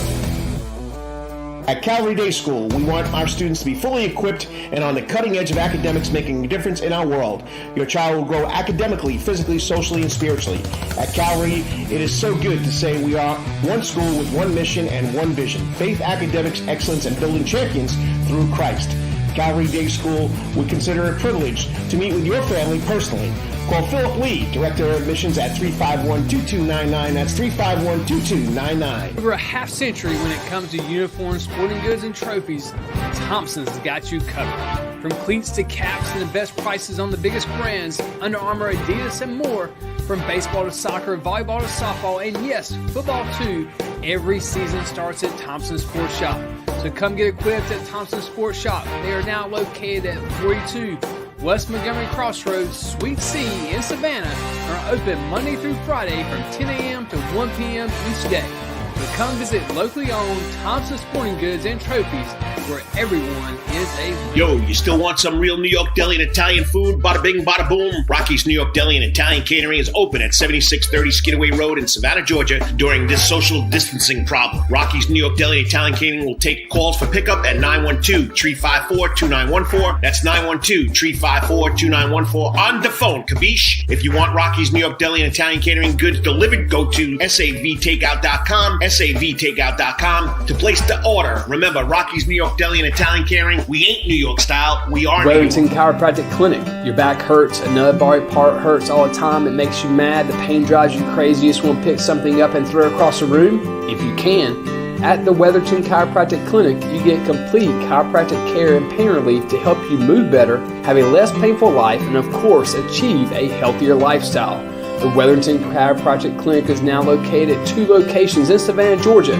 At Calvary Day School, we want our students to be fully equipped and on the cutting edge of academics, making a difference in our world. Your child will grow academically, physically, socially, and spiritually. At Calvary, it is so good to say we are one school with one mission and one vision: faith, academics, excellence, and building champions through Christ. Calvary Day School would consider it a privilege to meet with your family personally. Call Philip Lee, Director of Admissions, at 351-2299. That's 351-2299. Over a half century when it comes to uniforms, sporting goods, and trophies, Thompson's got you covered. From cleats to caps and the best prices on the biggest brands, Under Armour, Adidas, and more. From baseball to soccer, volleyball to softball, and yes, football too. Every season starts at Thompson Sports Shop. So come get equipped at Thompson Sports Shop. They are now located at 42 West Montgomery Crossroads, Suite C in Savannah, are open Monday through Friday from 10 a.m. to 1 p.m. each day. So come visit locally owned Thompson Sporting Goods and Trophies, where everyone is a winner. Yo, you still want some real New York deli and Italian food? Bada bing, bada boom. Rocky's New York Deli and Italian Catering is open at 7630 Skidaway Road in Savannah, Georgia during this social distancing problem. Rocky's New York Deli and Italian Catering will take calls for pickup at 912-354-2914. That's 912-354-2914 on the phone. Kabish. If you want Rocky's New York Deli and Italian Catering goods delivered, go to savtakeout.com, savtakeout.com to place the order. Remember, Rocky's New York Deli and Italian Catering, we ain't New York style, we are New York. Wetherington Chiropractic Clinic. Your back hurts, another body part hurts all the time, it makes you mad, the pain drives you crazy, you just want to pick something up and throw it across the room? If you can. At the Wetherington Chiropractic Clinic, you get complete chiropractic care and pain relief to help you move better, have a less painful life, and of course, achieve a healthier lifestyle. The Wetherington Chiropractic Clinic is now located at 2 locations in Savannah, Georgia,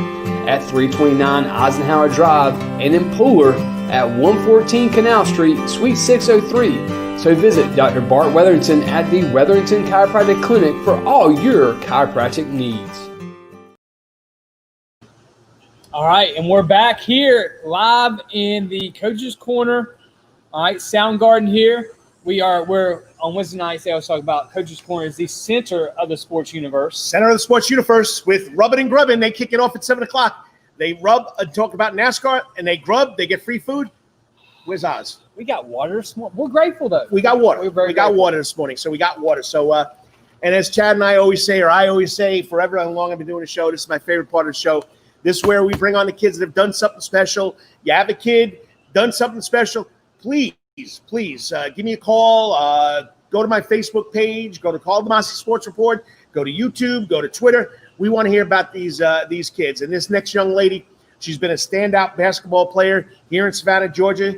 at 329 Eisenhower Drive and in Pooler at 114 Canal Street, Suite 603. So visit Dr. Bart Wetherington at the Wetherington Chiropractic Clinic for all your chiropractic needs. All right, and we're back here live in the Coach's Corner. All right, Soundgarden here. We're on Wednesday nights. They always talk about Coach's Corner is the center of the sports universe. Center of the sports universe with Rubbin' and Grubbin'. They kick it off at 7 o'clock. They rub and talk about NASCAR, and they grub. They get free food. Where's Oz? We got water this morning. We're grateful, though. We got water. We got water this morning, so we got water. So, and as Chad and I always say, or I always say, forever how long I've been doing the show, this is my favorite part of the show. This is where we bring on the kids that have done something special. You have a kid, done something special, please, give me a call. Go to my Facebook page. Go to Karl DeMasi Sports Report. Go to YouTube. Go to Twitter. We want to hear about these kids. And this next young lady, she's been a standout basketball player here in Savannah, Georgia.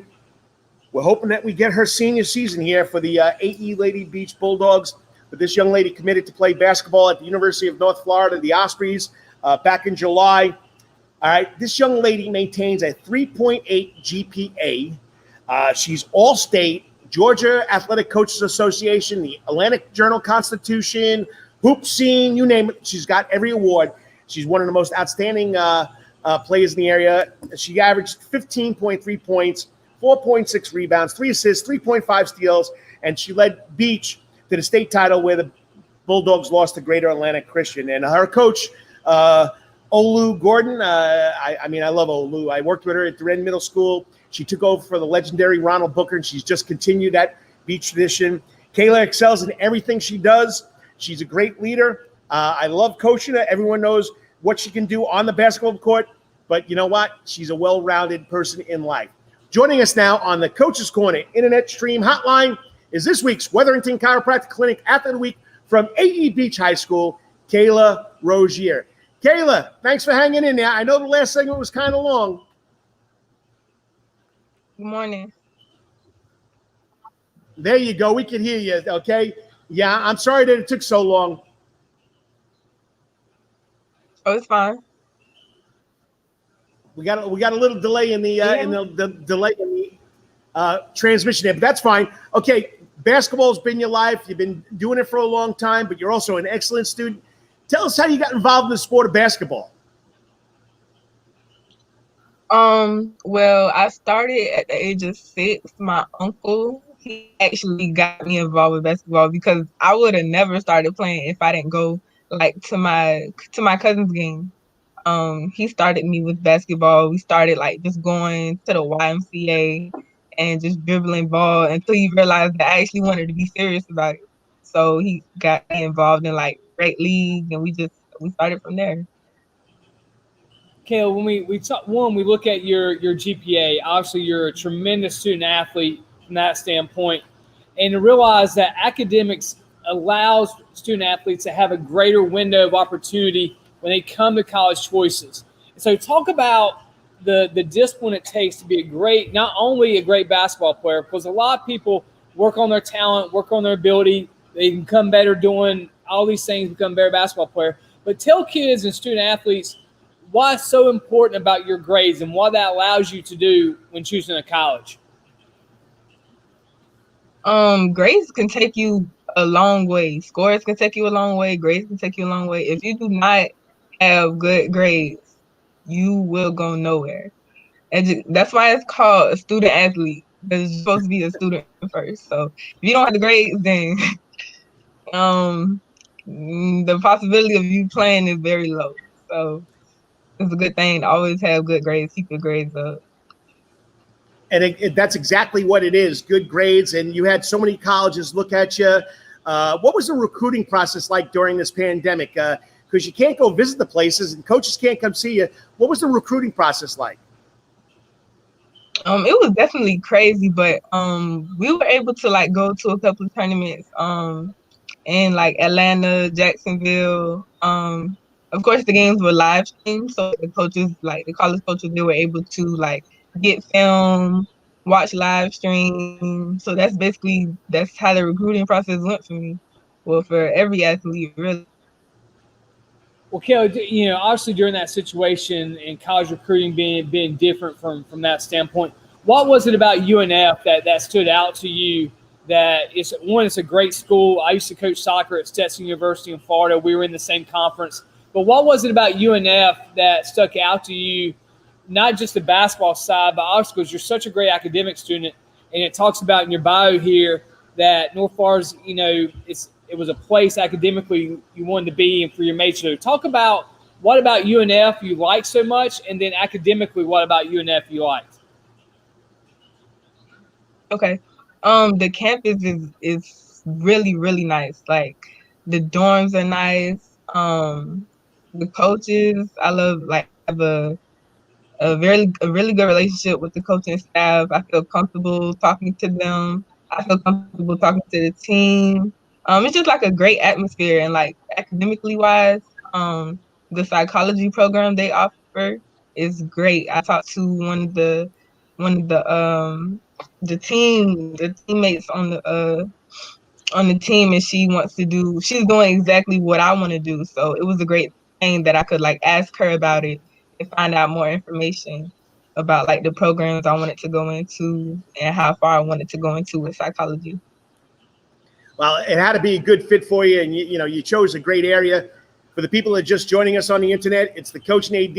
We're hoping that we get her senior season here for the AE Lady Beach Bulldogs. But this young lady committed to play basketball at the University of North Florida, the Ospreys, back in July. All right, this young lady maintains a 3.8 GPA. She's All-State, Georgia Athletic Coaches Association, the Atlantic Journal-Constitution, Hoop Scene, you name it. She's got every award. She's one of the most outstanding players in the area. She averaged 15.3 points, 4.6 rebounds, 3 assists, 3.5 steals, and she led Beach to the state title where the Bulldogs lost to Greater Atlantic Christian. And her coach, Olu Gordon, I love Olu. I worked with her at Duran Middle School. She took over for the legendary Ronald Booker, and she's just continued that Beach tradition. Kaila excels in everything she does. She's a great leader. I love coaching her. Everyone knows what she can do on the basketball court, but you know what? She's a well-rounded person in life. Joining us now on the Coach's Corner Internet Stream Hotline is this week's Wetherington Chiropractic Clinic Athlete of the Week from AE Beach High School, Kaila Rougier. Kaila, thanks for hanging in there. I know the last segment was kind of long. Good morning. There you go. We can hear you, okay? Yeah, I'm sorry that it took so long. Oh, it's fine. We got a little delay in the transmission there, but that's fine. Okay, basketball's been your life. You've been doing it for a long time, but you're also an excellent student. Tell us how you got involved in the sport of basketball. Well, I started at the age of 6. My uncle, he actually got me involved with basketball because I would have never started playing if I didn't go to my cousin's game. He started me with basketball. We started like just going to the YMCA and just dribbling ball until he realized that I actually wanted to be serious about it. So he got me involved in like great league, and we started from there. Kaila, when we look at your GPA. Obviously, you're a tremendous student athlete from that standpoint, and to realize that academics allows student athletes to have a greater window of opportunity when they come to college choices. So, talk about the discipline it takes to be not only a great basketball player, because a lot of people work on their talent, work on their ability. They can become better doing all these things, become a better basketball player. But tell kids and student athletes why it's so important about your grades and what that allows you to do when choosing a college. Grades can take you a long way. Scores can take you a long way. Grades can take you a long way. If you do not have good grades, you will go nowhere. And that's why it's called a student athlete, because you're supposed to be a student first. So if you don't have the grades, then the possibility of you playing is very low. So it's a good thing to always have good grades, keep your grades up. And that's exactly what it is, good grades. And you had so many colleges look at you. What was the recruiting process like during this pandemic? Because you can't go visit the places and coaches can't come see you. What was the recruiting process like? It was definitely crazy, but we were able to like go to a couple of tournaments in like Atlanta, Jacksonville. Of course, the games were live streamed, so the coaches, like the college coaches, they were able to like get film, watch live stream. So that's how the recruiting process went for me. Well, for every athlete, really. Well, Kaila, obviously during that situation and college recruiting being different from that standpoint, what was it about UNF that stood out to you? That it's a great school. I used to coach soccer at Stetson University in Florida. We were in the same conference. But what was it about UNF that stuck out to you? Not just the basketball side, but also because you're such a great academic student, and it talks about in your bio here that North Florida's, it was a place academically you wanted to be and for your mates to talk about. What about UNF you like so much, and then academically, what about UNF you liked? Okay. The campus is really, really nice. Like the dorms are nice. The coaches, I love, like, have a really good relationship with the coaching staff. I feel comfortable talking to them. I feel comfortable talking to the team. It's just like a great atmosphere, and like academically wise, the psychology program they offer is great. I talked to one of the teammates on the team, and she's doing exactly what I want to do. So it was a great thing that I could like ask her about it and find out more information about like the programs I wanted to go into and how far I wanted to go into with psychology. Well, it had to be a good fit for you, and you chose a great area. For the people that are just joining us on the internet, it's the Coach and AD.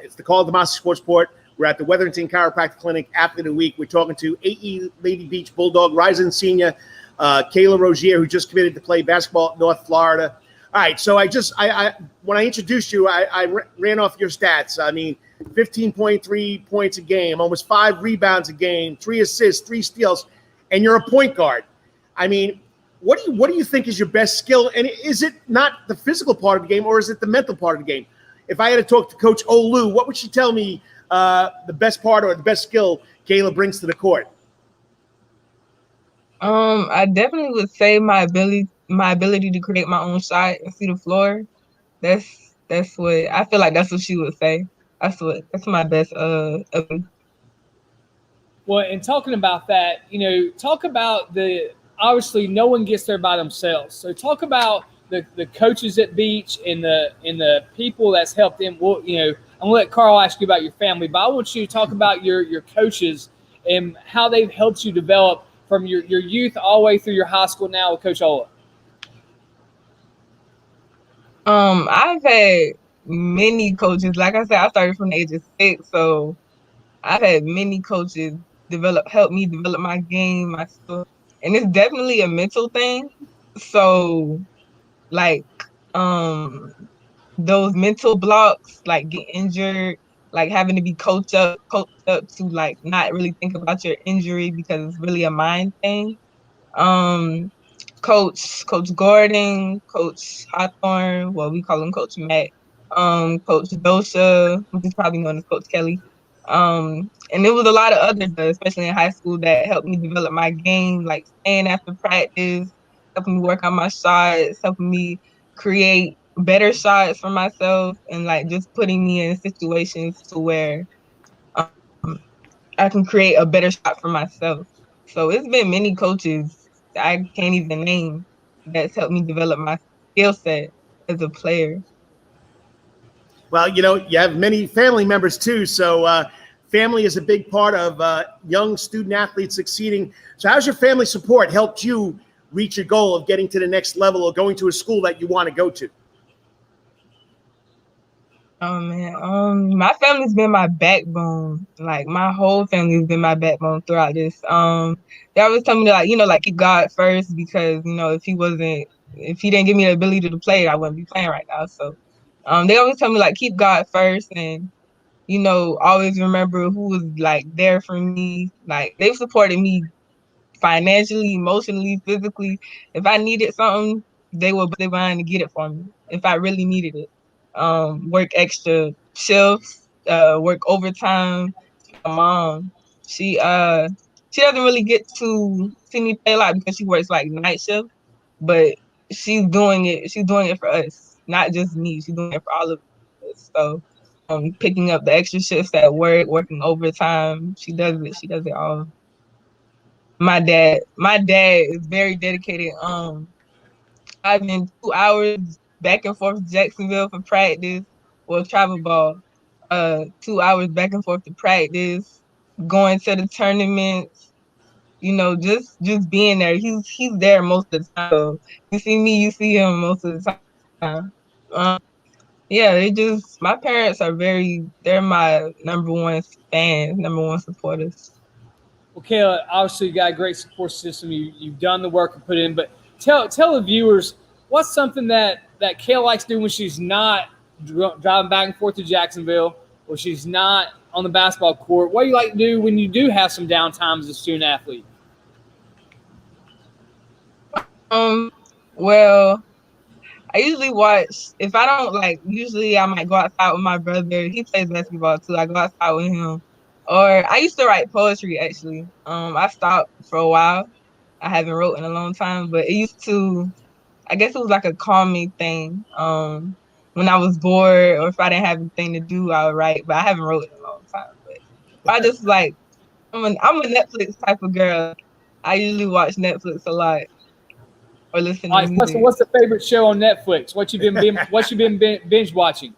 It's the Karl DeMasi Sports Report. We're at the Wetherington Chiropractic Clinic Athlete of the Week. We're talking to AE Lady Beach Bulldog rising senior Kaila Rougier, who just committed to play basketball at North Florida. All right, so when I introduced you, I ran off your stats. I mean, 15.3 points a game, almost 5 rebounds a game, 3 assists, 3 steals, and you're a point guard. I mean, what do you think is your best skill? And is it not the physical part of the game, or is it the mental part of the game? If I had to talk to Coach Olu, what would she tell me the best part or the best skill Kaila brings to the court? I definitely would say my ability to create my own shot and see the floor. That's what I feel like. That's what she would say. That's my best. Well, and talking about that, talk about obviously no one gets there by themselves. So talk about the coaches at Beach and the people that's helped them. Well, I'm gonna let Karl ask you about your family, but I want you to talk about your coaches and how they've helped you develop from your youth all the way through your high school now with Coach Ola. I've had many coaches. Like I said, I started from the age of 6, so I've had many coaches help me develop my game, my skill, and it's definitely a mental thing. So, like, those mental blocks, like get injured, like having to be coached up to like not really think about your injury because it's really a mind thing. Coach Gordon, Coach Hawthorne, well, we call him Coach Matt, Coach Dosha, which is probably known as Coach Kelly. And there was a lot of others, especially in high school, that helped me develop my game, like staying after practice, helping me work on my shots, helping me create better shots for myself, and like just putting me in situations to where I can create a better shot for myself. So it's been many coaches that I can't even name that's helped me develop my skill set as a player. Well, you have many family members too. So family is a big part of young student athletes succeeding. So how's your family support helped you reach your goal of getting to the next level or going to a school that you want to go to? Oh man, my family's been my backbone. Like my whole family's been my backbone throughout this. They always tell me to like keep God first because if he didn't give me the ability to play, I wouldn't be playing right now. So, they always tell me like keep God first and always remember who was like there for me. Like they've supported me financially, emotionally, physically. If I needed something, they were behind to get it for me. If I really needed it. Work extra shifts, work overtime. My mom, she doesn't really get to see me play a lot because she works like night shift, but she's doing it for us, not just me. She's doing it for all of us. So picking up the extra shifts at work, working overtime, she does it all. My dad is very dedicated. Driving 2 hours back and forth to Jacksonville for practice or travel ball. 2 hours back and forth to practice, going to the tournaments, just being there. He's there most of the time. So you see me, you see him most of the time. Yeah, my parents they're my number one fans, number one supporters. Well, Kaila, obviously you got a great support system. You've done the work and put in, but tell the viewers what's something that Kaila likes to do when she's not driving back and forth to Jacksonville or she's not on the basketball court. What do you like to do when you do have some downtime as a student athlete? Well, I usually watch. If I don't usually I might go outside with my brother. He plays basketball too. I go outside with him. Or I used to write poetry actually. I stopped for a while. I haven't wrote in a long time, but it used to. I guess it was like a calming thing. When I was bored or if I didn't have anything to do, I would write. But I haven't wrote in a long time. But I just I'm a Netflix type of girl. I usually watch Netflix a lot or listen to music. So what's the favorite show on Netflix? What you been binge watching?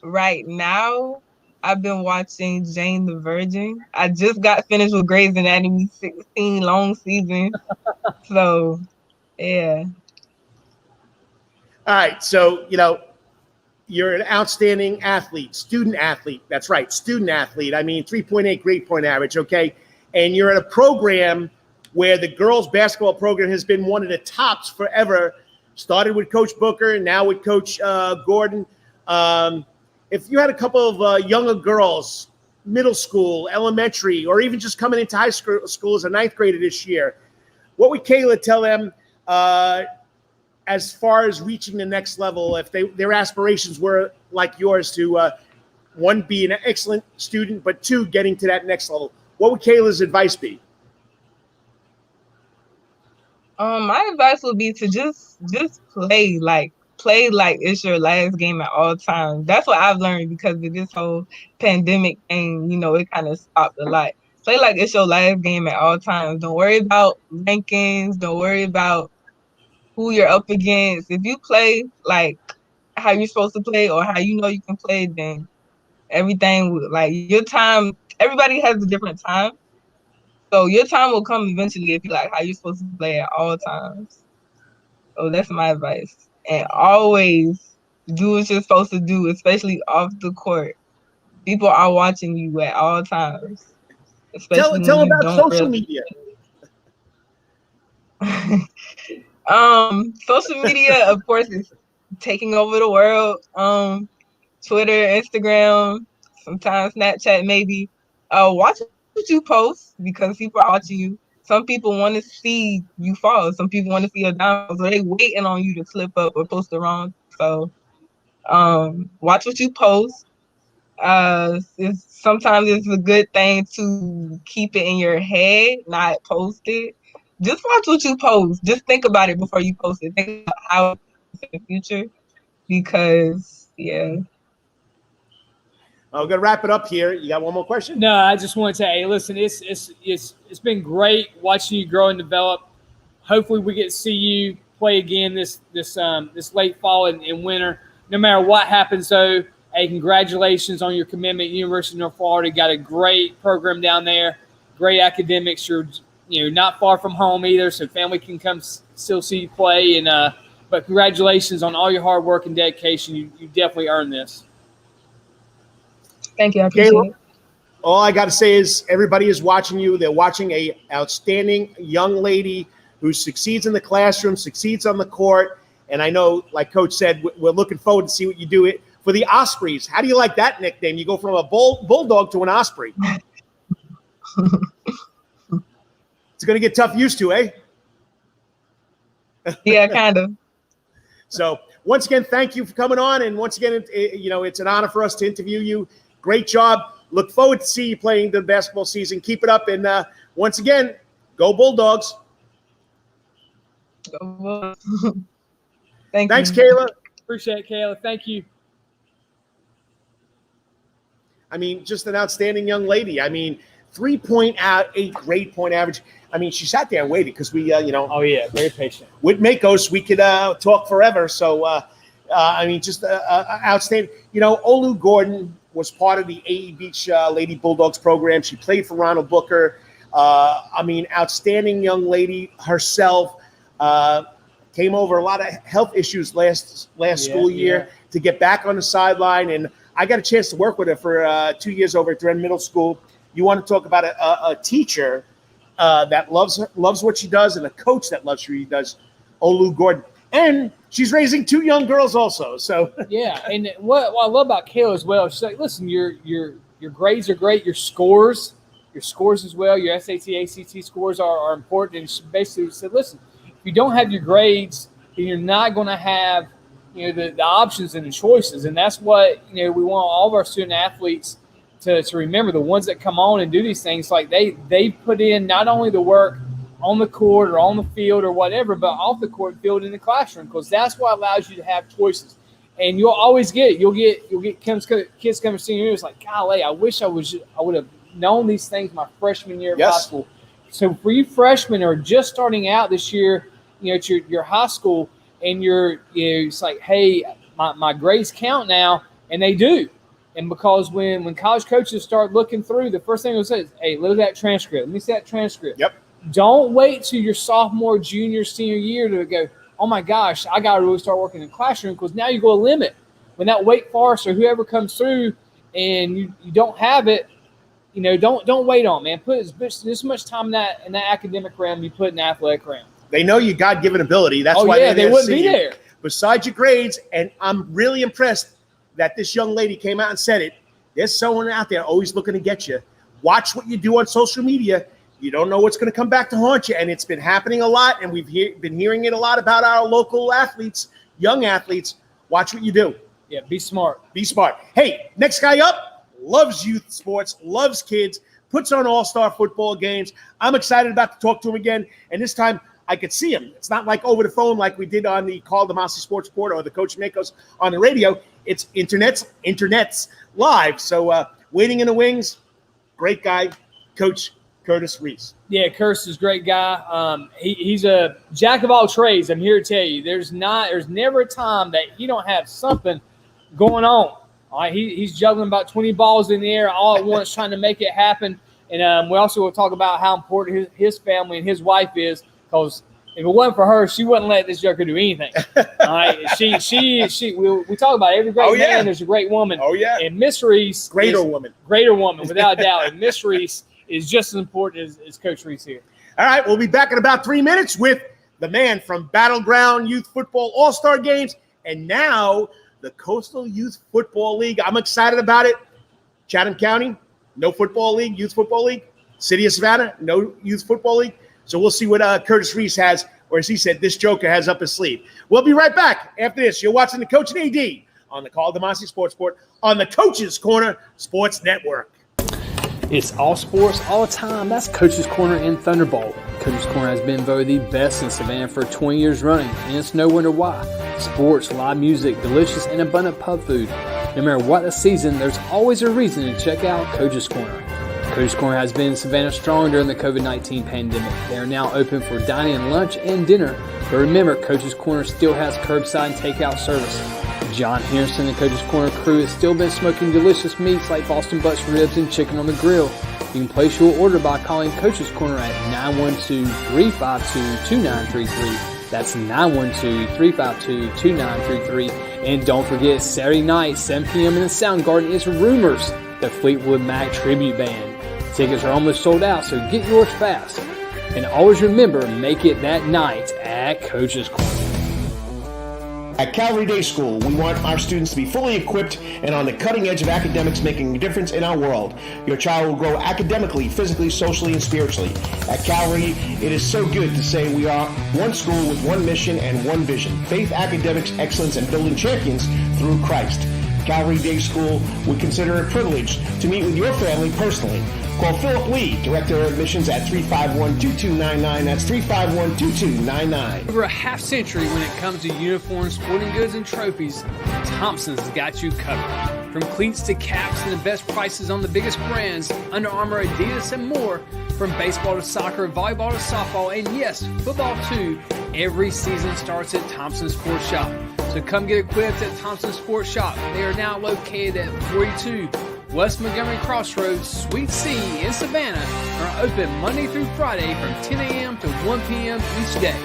Right now, I've been watching Jane the Virgin. I just got finished with Grey's Anatomy 16 long season. So, yeah. All right. So, you're an outstanding athlete, student athlete. That's right. Student athlete. I mean, 3.8 grade point average. Okay. And you're in a program where the girls basketball program has been one of the tops forever. Started with Coach Booker, now with Coach Gordon. If you had a couple of younger girls, middle school, elementary, or even just coming into high school as a ninth grader this year, what would Kaila tell them as far as reaching the next level if their aspirations were like yours to, one, be an excellent student, but two, getting to that next level? What would Kaila's advice be? My advice would be to just play like it's your last game at all times. That's what I've learned because of this whole pandemic thing. It kind of stopped a lot. Play like it's your last game at all times. Don't worry about rankings. Don't worry about who you're up against. If you play like how you're supposed to play or how you can play, then everything your time. Everybody has a different time. So your time will come eventually if you like how you're supposed to play at all times. So that's my advice. And always do what you're supposed to do, especially off the court. People are watching you at all times. Tell about social media. Social media, of course, is taking over the world. Twitter, Instagram, sometimes Snapchat, maybe. Watch what you post because people are watching you. Some people want to see you fall. Some people want to see a down. So they waiting on you to slip up or post the wrong. So watch what you post. Sometimes it's a good thing to keep it in your head, not post it. Just watch what you post. Just think about it before you post it. Think about how it's in the future because, yeah. I'm gonna wrap it up here. You got one more question? No, I just want to say, hey, listen, it's been great watching you grow and develop. Hopefully, we get to see you play again this late fall and winter. No matter what happens, though, hey, congratulations on your commitment. University of North Florida got a great program down there, great academics. You're not far from home either, so family can come still see you play. But congratulations on all your hard work and dedication. You definitely earned this. Thank you. I appreciate it. All I got to say is everybody is watching you. They're watching a outstanding young lady who succeeds in the classroom, succeeds on the court. And I know, like Coach said, we're looking forward to see what you do for the Ospreys. How do you like that nickname? You go from a bulldog to an Osprey. It's going to get tough used to, eh? Yeah, kind of. So once again, thank you for coming on. And once again, it's an honor for us to interview you. Great job. Look forward to see you playing the basketball season. Keep it up. And once again, go Bulldogs. Thanks, Kaila. Appreciate it, Kaila. Thank you. I mean, just an outstanding young lady. I mean, 3.8 grade point average. I mean, she sat there and waited because we, Oh, yeah, very patient. With Maikos, we could talk forever. So, I mean, just outstanding. Olu Gordon was part of the AE Beach Lady Bulldogs program. She played for Ronald Booker. I mean, outstanding young lady herself. Came over a lot of health issues last school year to get back on the sideline. And I got a chance to work with her for 2 years over at Dren Middle School. You want to talk about a teacher that loves what she does and a coach that loves what she does, Olu Gordon. And she's raising 2 young girls also. So yeah, and what I love about Kaila as well, she's like, listen, your grades are great, your scores as well, your SAT, ACT scores are important. And she basically said, listen, if you don't have your grades, then you're not going to have the options and the choices. And that's what we want all of our student athletes to remember. The ones that come on and do these things, like they put in not only the work on the court or on the field or whatever, but off the court, field in the classroom, because that's what allows you to have choices. And you'll always get it. You'll get kids coming senior year. It's like, golly, I wish I would have known these things my freshman year of high school. So for you freshmen who are just starting out this year, it's your high school, and it's like, hey, my grades count now, and they do. And because when college coaches start looking through, the first thing they'll say is, hey, look at that transcript. Let me see that transcript. Yep. Don't wait till your sophomore, junior, senior year to go, oh, my gosh, I got to really start working in the classroom, because now you go a limit. When that Wake Forest or whoever comes through and you don't have it, don't wait on, man. Put this much time in that academic realm you put in the athletic realm. They know you God-given ability. That's why they wouldn't be there. Besides your grades, and I'm really impressed that this young lady came out and said it. There's someone out there always looking to get you. Watch what you do on social media. You don't know what's going to come back to haunt you, and it's been happening a lot, and we've been hearing it a lot about our local athletes, young athletes. Watch what you do. Yeah, be smart. Be smart. Hey, next guy up, loves youth sports, loves kids, puts on all-star football games. I'm excited about to talk to him again, and this time I could see him. It's not like over the phone like we did on the Karl DeMasi Sports Report or the Coach Maikos on the radio. It's internet's live. So waiting in the wings, great guy, Coach Curtis Reese. Yeah, Curtis is a great guy. He's a jack of all trades. I'm here to tell you, there's never a time that he don't have something going on. All right, he's juggling about 20 balls in the air all at once, trying to make it happen. And we also will talk about how important his family and his wife is, because if it wasn't for her, she wouldn't let this joker do anything. All right, we talk about every great man. There's a great woman. Oh yeah, and Miss Reese, greater woman, without a doubt. And Miss Reese is just as important as Coach Reese here. All right, we'll be back in about 3 minutes with the man from Battleground Youth Football All-Star Games, and now the Coastal Youth Football League. I'm excited about it. Chatham County, no football league, youth football league. City of Savannah, no youth football league. So we'll see what Curtis Reese has, or as he said, this Joker has up his sleeve. We'll be right back after this. You're watching the Coach and AD on the Karl DeMasi Sports Report on the Coach's Corner Sports Network. It's all sports, all the time. That's Coach's Corner in Thunderbolt. Coach's Corner has been voted the best in Savannah for 20 years running, and it's no wonder why. Sports, live music, delicious and abundant pub food. No matter what the season, there's always a reason to check out Coach's Corner. Coach's Corner has been in Savannah strong during the COVID-19 pandemic. They are now open for dining, lunch, and dinner. But remember, Coach's Corner still has curbside takeout service. John Harrison and Coach's Corner crew has still been smoking delicious meats like Boston butts, ribs, and chicken on the grill. You can place your order by calling Coach's Corner at 912-352-2933. That's 912-352-2933. And don't forget, Saturday night, 7 p.m. in the Sound Garden is Rumors, the Fleetwood Mac tribute band. Tickets are almost sold out, so get yours fast. And always remember, make it that night at Coach's Corner. At Calvary Day School, we want our students to be fully equipped and on the cutting edge of academics, making a difference in our world. Your child will grow academically, physically, socially, and spiritually. At Calvary, it is so good to say we are one school with one mission and one vision: faith, academics, excellence, and building champions through Christ. Calvary Day School would consider it a privilege to meet with your family personally. Call Philip Lee, Director of Admissions, at 351-2299. That's 351-2299. Over a half century when it comes to uniforms, sporting goods, and trophies, Thompson's got you covered. From cleats to caps and the best prices on the biggest brands, Under Armour, Adidas, and more. From baseball to soccer, volleyball to softball, and yes, football too. Every season starts at Thompson Sports Shop. So come get equipped at Thompson Sports Shop. They are now located at 42 West Montgomery Crossroads, Suite C in Savannah, are open Monday through Friday from 10 a.m. to 1 p.m. each day.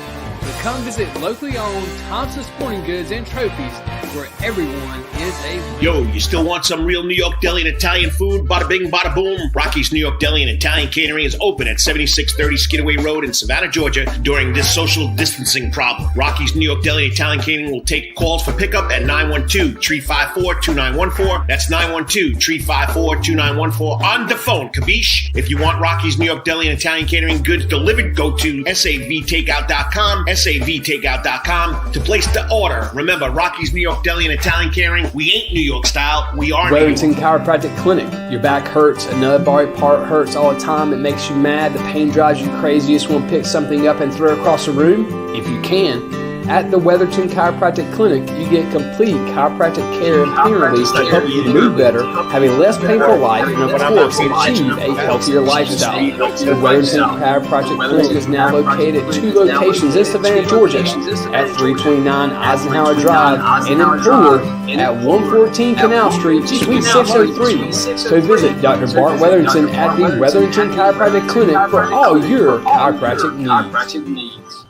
So come visit locally owned Thompson Sporting Goods and Trophies, where everyone is a winner. Yo, you still want some real New York deli and Italian food? Bada bing, bada boom. Rocky's New York Deli and Italian Catering is open at 7630 Skidaway Road in Savannah, Georgia during this social distancing problem. Rocky's New York Deli and Italian Catering will take calls for pickup at 912-354-2914. That's 912-354-2914 on the phone, capiche? If you want Rocky's New York Deli and Italian Catering goods delivered, go to savtakeout.com, savtakeout.com to place the order. Remember, Rocky's New York Deli and Italian Catering, we ain't New York style, we are New York. Wetherington Chiropractic Clinic. Your back hurts, another body part hurts all the time. It makes you mad. The pain drives you crazy. You just want to pick something up and throw it across the room? If you can. At the Wetherington Chiropractic Clinic, you get complete chiropractic care and pain relief to help you move better, have a less painful life, and of course, achieve a healthier lifestyle. The Wetherington Chiropractic Clinic is now located at 2 locations in Savannah, Georgia, at 329 Eisenhower Drive and in Fuller at 114 Canal Street, Suite 603. So visit Dr. Bart Wetherington at the Wetherington Chiropractic Clinic for all your chiropractic needs.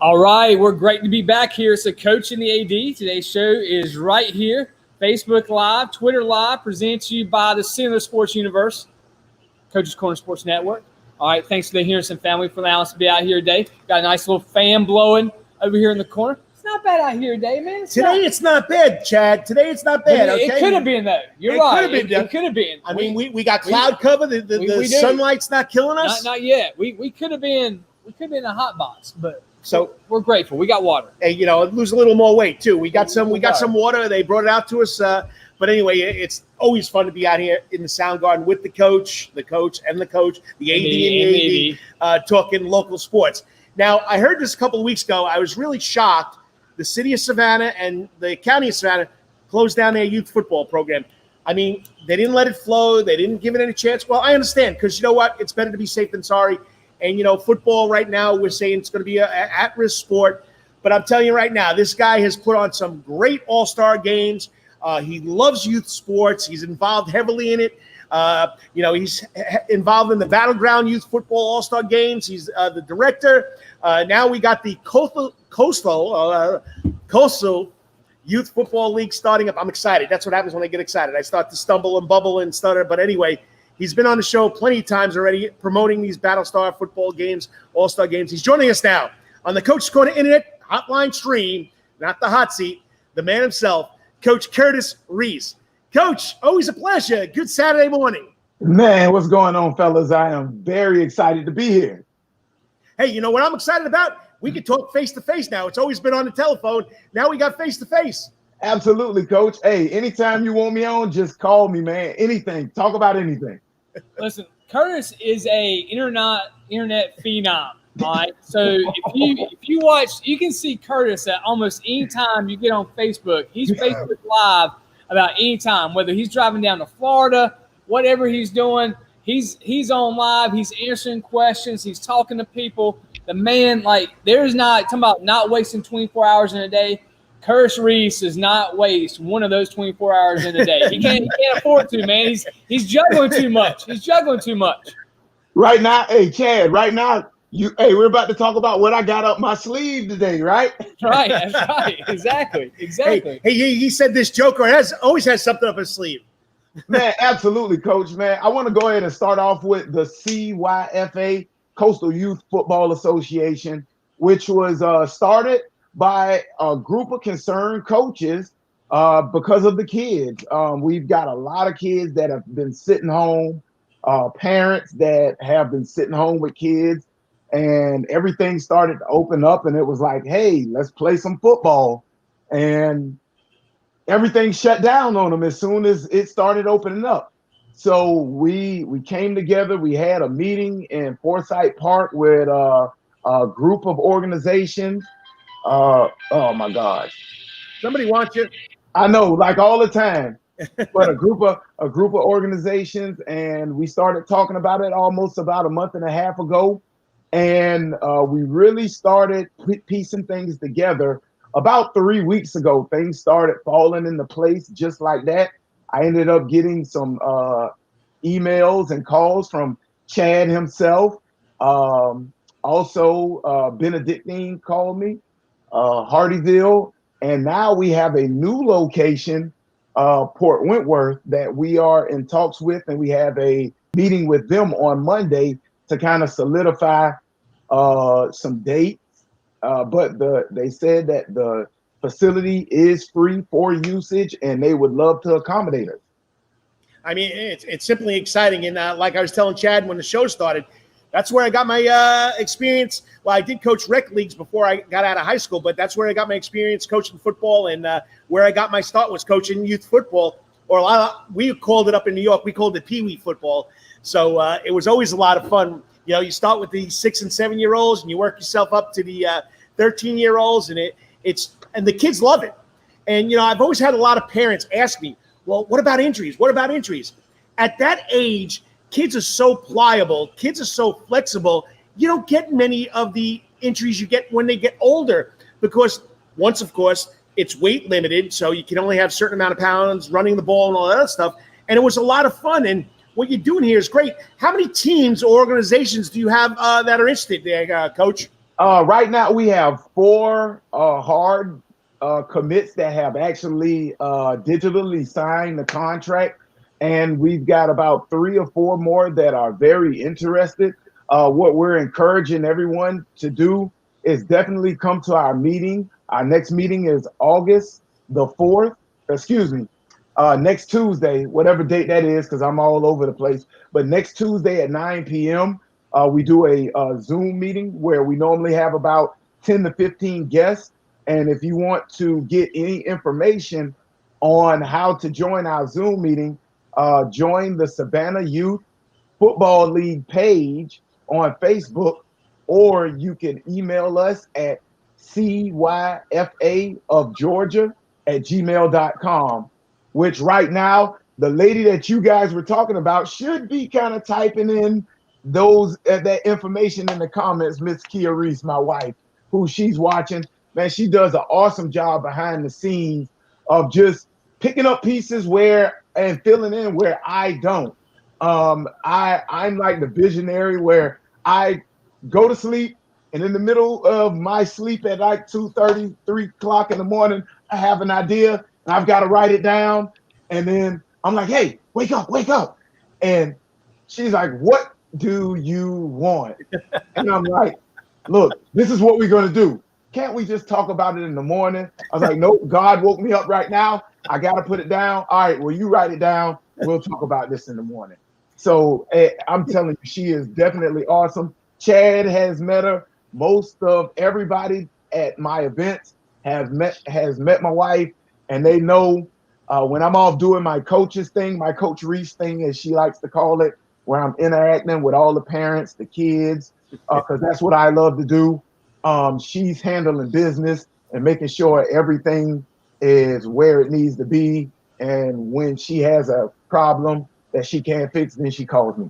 All right, we're great to be back here. It's the Coach and the AD. Today's show is right here. Facebook Live, Twitter Live, presented to you by the Center Sports Universe, Coach's Corner Sports Network. All right, thanks to the Harrison family for allowing us to be out here today. Got a nice little fan blowing over here in the corner. It's not bad out here today, man. It's not bad, Chad. Today it's not bad. It Okay? could have been, though. You're right. It could have been. I mean, we got cloud cover. The sunlight's not killing us. Not yet. We could have been. We could have been a hot box, but. So we're grateful. We got water. Hey, lose a little more weight too. We got some water. They brought it out to us. But anyway, it's always fun to be out here in the Sound Garden with the coach, the AD and the AD, talking local sports. Now, I heard this a couple of weeks ago. I was really shocked. The city of Savannah and the county of Savannah closed down their youth football program. I mean, they didn't let it flow. They didn't give it any chance. Well, I understand, because you know what? It's better to be safe than sorry. And, football right now, we're saying it's going to be an at-risk sport. But I'm telling you right now, this guy has put on some great all-star games. He loves youth sports. He's involved heavily in it. He's involved in the Battleground Youth Football All-Star Games. He's the director. Now we got the Coastal Youth Football League starting up. I'm excited. That's what happens when I get excited. I start to stumble and bubble and stutter. But anyway, he's been on the show plenty of times already promoting these Battlestar football games, all-star games. He's joining us now on the Coach's Corner Internet Hotline stream, not the hot seat, the man himself, Coach Curtis Reese. Coach, always a pleasure. Good Saturday morning. Man, what's going on, fellas? I am very excited to be here. Hey, you know what I'm excited about? We can talk face-to-face now. It's always been on the telephone. Now we got face-to-face. Absolutely, Coach. Hey, anytime you want me on, just call me, man. Anything. Talk about anything. Listen, Curtis is a internet phenom. All right. So if you watch, you can see Curtis at almost any time you get on Facebook. He's Facebook Live about any time, whether he's driving down to Florida, whatever he's doing, he's on live, he's answering questions, he's talking to people. The man, like, there's not talking about not wasting 24 hours in a day. Curtis Reese does not waste one of those 24 hours in a day. He can't afford to, man. He's juggling too much. Right now, hey, Chad, we're about to talk about what I got up my sleeve today, right? Right, that's right. Exactly. Hey, he said this joker always has something up his sleeve. Man, absolutely, Coach, man. I want to go ahead and start off with the CYFA, Coastal Youth Football Association, which was started by a group of concerned coaches because of the kids. We've got a lot of kids that have been sitting home, parents that have been sitting home with kids, and everything started to open up, and it was like, hey, let's play some football. And everything shut down on them as soon as it started opening up. So we came together. We had a meeting in Forsyth Park with a group of organizations. Oh my gosh, Somebody wants you. I know, like all the time. But a group of organizations, and we started talking about it almost about a month and a half ago, and we really started piecing things together. About 3 weeks ago, things started falling into place just like that. I ended up getting some emails and calls from Chad himself. Also, Benedictine called me, Hardyville, and now we have a new location, Port Wentworth, that we are in talks with, and we have a meeting with them on Monday to kind of solidify some dates. But they said that the facility is free for usage, and they would love to accommodate us. I mean, it's simply exciting. And like I was telling Chad when the show started, that's where I got my experience. Well, I did coach rec leagues before I got out of high school, but that's where I got my experience coaching football. And where I got my start was coaching youth football, or we called it up in New York, we called it Pee-wee football. So it was always a lot of fun. You know, you start with the 6 and 7 year olds, and you work yourself up to the 13-year-olds, and and the kids love it. And you know, I've always had a lot of parents ask me, "Well, what about injuries? What about injuries?" At that age, kids are so pliable, kids are so flexible. You don't get many of the injuries you get when they get older, because once, of course, it's weight limited, so you can only have a certain amount of pounds running the ball and all that other stuff. And it was a lot of fun. And what you're doing here is great. How many teams or organizations do you have that are interested there, Coach? Right now, we have 4 hard commits that have actually digitally signed the contract, and we've got about 3 or 4 more that are very interested. What we're encouraging everyone to do is definitely come to our meeting. Our next meeting is August the 4th. Next Tuesday, whatever date that is, because I'm all over the place. But next Tuesday at 9 p.m., we do a Zoom meeting where we normally have about 10 to 15 guests. And if you want to get any information on how to join our Zoom meeting, join the Savannah Youth Football League page on Facebook, or you can email us at cyfaofgeorgia@gmail.com, which right now, the lady that you guys were talking about should be kind of typing in that information in the comments. Miss Kia Reese, my wife, who she's watching, man, she does an awesome job behind the scenes of just picking up pieces and filling in where I don't. I'm like the visionary where I go to sleep, and in the middle of my sleep at like 2:30, 3 o'clock in the morning, I have an idea, and I've got to write it down. And then I'm like, hey, wake up. And she's like, what do you want? And I'm like, look, this is what we're going to do. Can't we just talk about it in the morning? I was like, nope, God woke me up right now. I got to put it down. All right, well, you write it down. We'll talk about this in the morning. So I'm telling you, she is definitely awesome. Chad has met her. Most of everybody at my events has met my wife, and they know when I'm off doing my coaches thing, my Coach Reese thing, as she likes to call it, where I'm interacting with all the parents, the kids, because that's what I love to do. She's handling business and making sure everything is where it needs to be. And when she has a problem that she can't fix, then she calls me.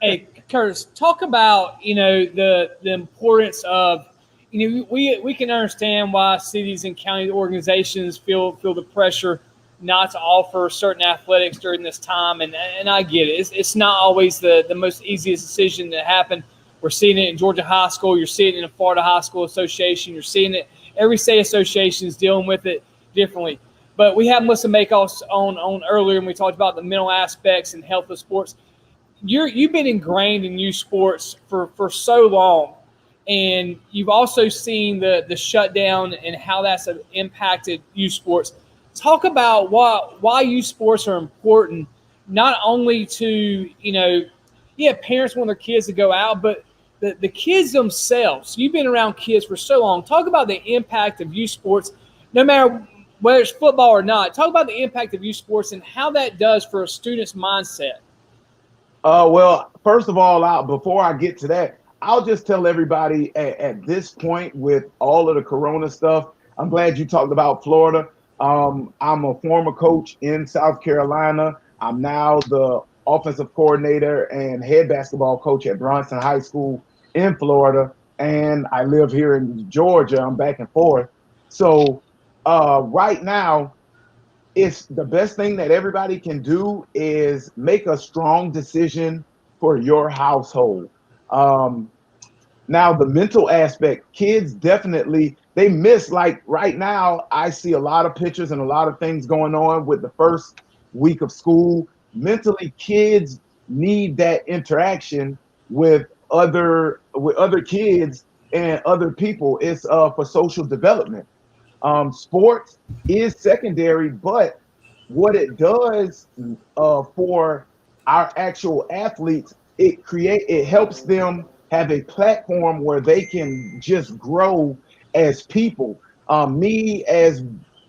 Hey, Curtis, talk about the importance of we can understand why cities and county organizations feel the pressure not to offer certain athletics during this time, and I get it. It's not always the most easiest decision to happen. We're seeing it in Georgia high school. You're seeing it in the Florida High School Association. You're seeing it. Every state association is dealing with it differently. But we had Melissa Maikos on earlier, and we talked about the mental aspects and health of sports. You've been ingrained in youth sports for so long, and you've also seen the shutdown and how that's impacted youth sports. Talk about why youth sports are important, not only to parents want their kids to go out, but the kids themselves. You've been around kids for so long. Talk about the impact of youth sports, no matter whether it's football or not. Talk about the impact of youth sports and how that does for a student's mindset. Well, first of all, before I get to that, I'll just tell everybody at this point with all of the Corona stuff, I'm glad you talked about Florida. I'm a former coach in South Carolina. I'm now the offensive coordinator and head basketball coach at Bronson High School in Florida. And I live here in Georgia. I'm back and forth. So right now, it's the best thing that everybody can do is make a strong decision for your household. Now, the mental aspect, kids definitely, they miss, like right now, I see a lot of pictures and a lot of things going on with the first week of school. Mentally, kids need that interaction with other kids and other people. It's for social development. Sports is secondary, but what it does for our actual athletes, it helps them have a platform where they can just grow as people. Me as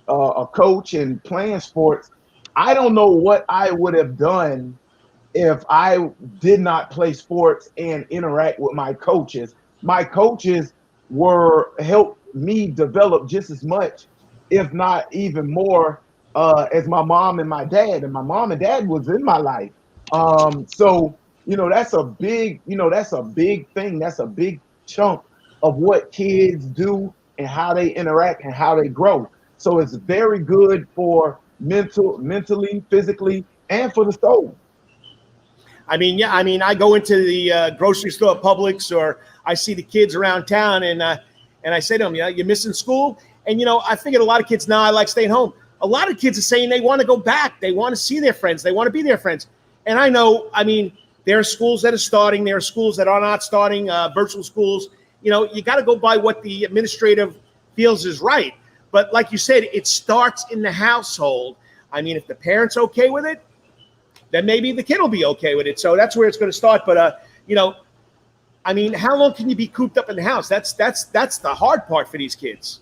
a coach and playing sports, I don't know what I would have done if I did not play sports and interact with my coaches. My coaches helped me develop just as much, if not even more, as my mom and my dad. And my mom and dad was in my life. So that's a big thing. That's a big chunk of what kids do and how they interact and how they grow. So it's very good for mentally, physically, and for the soul. I mean, I go into the grocery store at Publix, or I see the kids around town, and I say to them, you're missing school? And, I figured a lot of kids now, I like staying home. A lot of kids are saying they want to go back. They want to see their friends. They want to be their friends. And I know, there are schools that are starting. There are schools that are not starting, virtual schools. You got to go by what the administrative feels is right. But like you said, it starts in the household. If the parent's okay with it, then maybe the kid will be okay with it. So that's where it's going to start. But, how long can you be cooped up in the house? That's the hard part for these kids.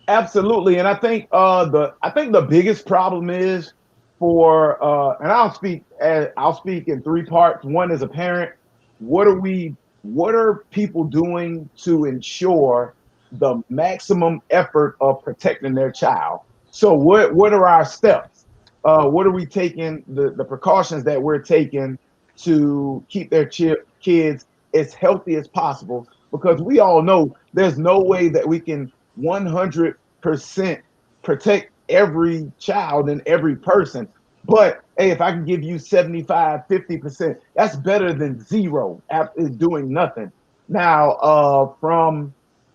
Absolutely. And I think the biggest problem is and I'll speak in three parts. One is a parent. What are people doing to ensure the maximum effort of protecting their child? So what are our steps? What are we taking, the precautions that we're taking to keep their kids as healthy as possible? Because we all know there's no way that we can 100% protect every child and every person. But hey, if I can give you 75, 50%, that's better than zero after doing nothing. Now, from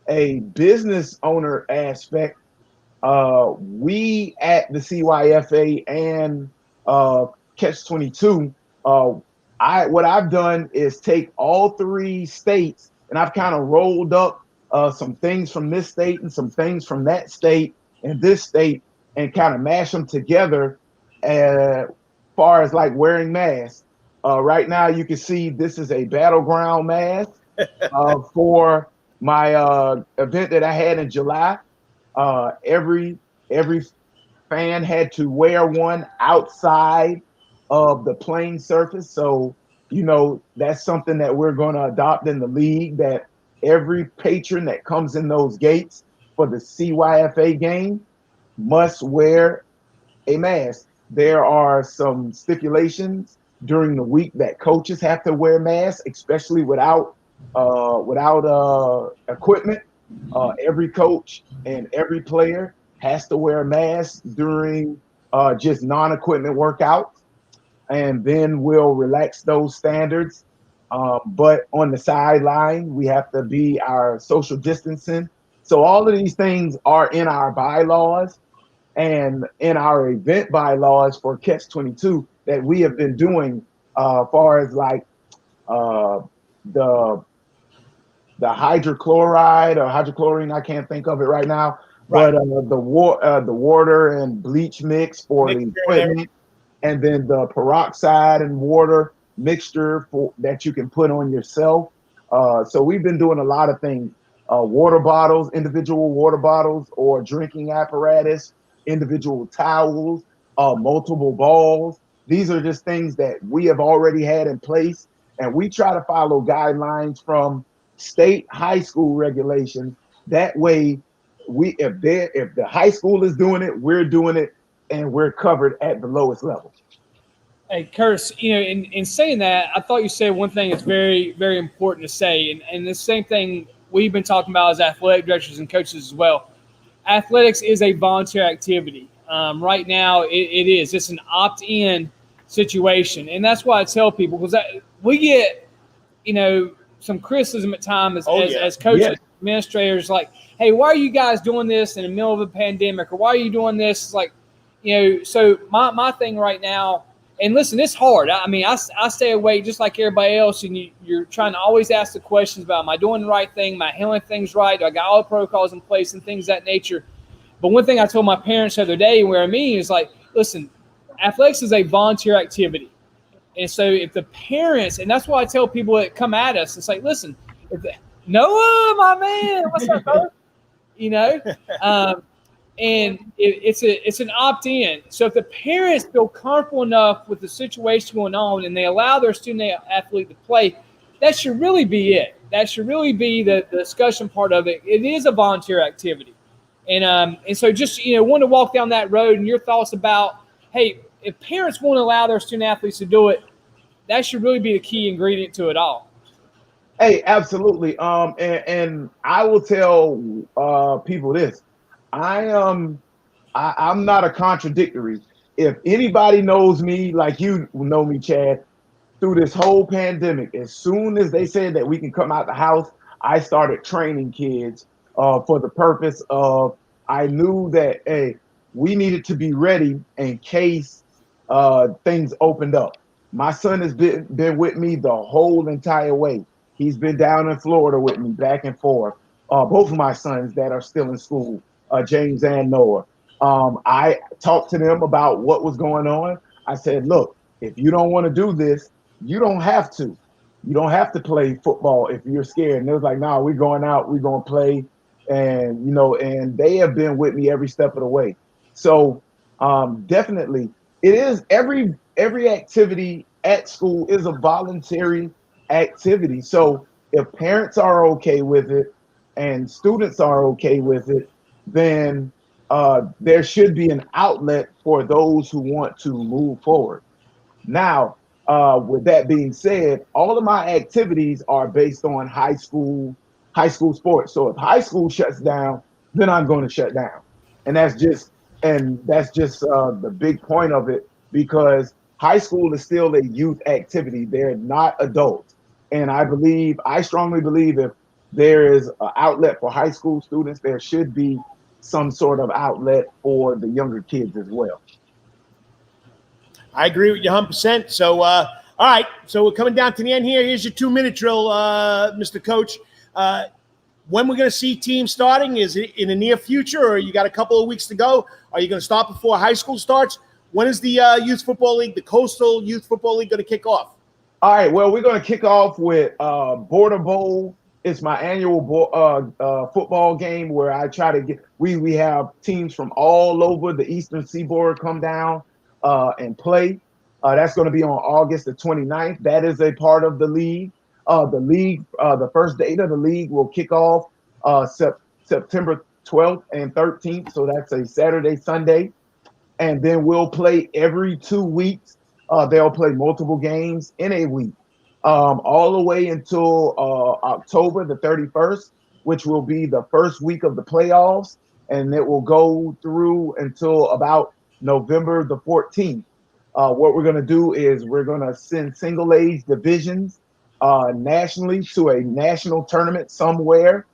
a business owner aspect, we at the CYFA and Catch 22, what I've done is take all three states and I've kind of rolled up some things from this state and some things from that state and this state and kind of mash them together as far as like wearing masks. Right now, you can see this is a battleground mask for my event that I had in July. Every fan had to wear one outside of the playing surface. So, that's something that we're going to adopt in the league, that every patron that comes in those gates for the CYFA game must wear a mask. There are some stipulations during the week that coaches have to wear masks, especially without equipment. Every coach and every player has to wear a mask during just non-equipment workouts, and then we'll relax those standards. But on the sideline, we have to be our social distancing. So all of these things are in our bylaws and in our event bylaws for Catch 22 that we have been doing, far as like the hydrochloride or hydrochlorine, I can't think of it right now, right. But the water and bleach mix for the equipment, and then the peroxide and water mixture that you can put on yourself. So we've been doing a lot of things. Water bottles, individual water bottles or drinking apparatus, individual towels, multiple balls. These are just things that we have already had in place, and we try to follow guidelines from state high school regulations. That way, if the high school is doing it, we're doing it, and we're covered at the lowest level. Hey, Curtis, in saying that, I thought you said one thing that's very, very important to say, and the same thing we've been talking about as athletic directors and coaches as well. Athletics is a volunteer activity. Right now, it is. It's an opt-in situation, and that's why I tell people, because we get, some criticism at times as coaches, administrators, like, hey, why are you guys doing this in the middle of a pandemic, or why are you doing this? It's like, so my thing right now, and listen, it's hard. I mean, I stay awake just like everybody else, and you're trying to always ask the questions about, am I doing the right thing? Am I handling things right? Do I got all the protocols in place and things of that nature? But one thing I told my parents the other day, where I mean, is like, listen, athletics is a volunteer activity. And so if the parents, and that's why I tell people that come at us, it's like, listen, Noah, my man, what's up, bro? And it's an opt-in. So if the parents feel comfortable enough with the situation going on and they allow their student athlete to play, that should really be it. That should really be the discussion part of it. It is a volunteer activity. And so just, want to walk down that road, and your thoughts about, hey, if parents want to allow their student athletes to do it, that should really be the key ingredient to it all. Hey, absolutely. And I will tell people this. I'm not a contradictory. If anybody knows me, like you know me, Chad, through this whole pandemic, as soon as they said that we can come out the house, I started training kids for the purpose of, I knew that, hey, we needed to be ready in case things opened up. My son has been with me the whole entire way. He's been down in Florida with me, back and forth. Both of my sons that are still in school, James and Noah. I talked to them about what was going on. I said, look, if you don't want to do this, you don't have to. You don't have to play football if you're scared. And they was like, no, we're going out, we're going to play. And, and they have been with me every step of the way. So definitely, it is every activity at school is a voluntary activity. So if parents are okay with it and students are okay with it, then there should be an outlet for those who want to move forward. Now, with that being said, all of my activities are based on high school sports. So if high school shuts down, then I'm going to shut down. And that's just the big point of it, because high school is still a youth activity. They're not adults. And I strongly believe if there is an outlet for high school students, there should be some sort of outlet for the younger kids as well. I agree with you 100%. So, all right. So we're coming down to the end here. Here's your 2-minute drill, Mr. Coach. When we're going to see teams starting? Is it in the near future, or you got a couple of weeks to go? Are you going to start before high school starts? When is the Youth Football League, the Coastal Youth Football League, going to kick off? All right, well, we're going to kick off with Border Bowl. It's my annual football game where I try to get – we have teams from all over the Eastern Seaboard come down and play. That's going to be on August the 29th. That is a part of the league. The first date of the league will kick off September 12th and 13th. So that's a Saturday, Sunday. And then we'll play every 2 weeks. They'll play multiple games in a week, all the way until October the 31st, which will be the first week of the playoffs. And it will go through until about November the 14th. What we're going to do is we're going to send single age divisions nationally to a national tournament somewhere.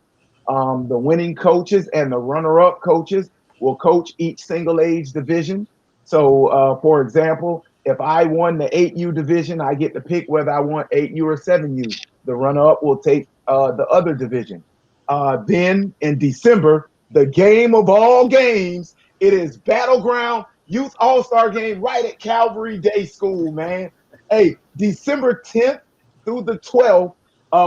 The winning coaches and the runner-up coaches will coach each single age division. So, for example, if I won the 8U division, I get to pick whether I want 8U or 7U. The runner-up will take the other division. Then in December, the game of all games, it is Battleground Youth All-Star Game right at Calvary Day School, man. Hey, December 10th through the 12th,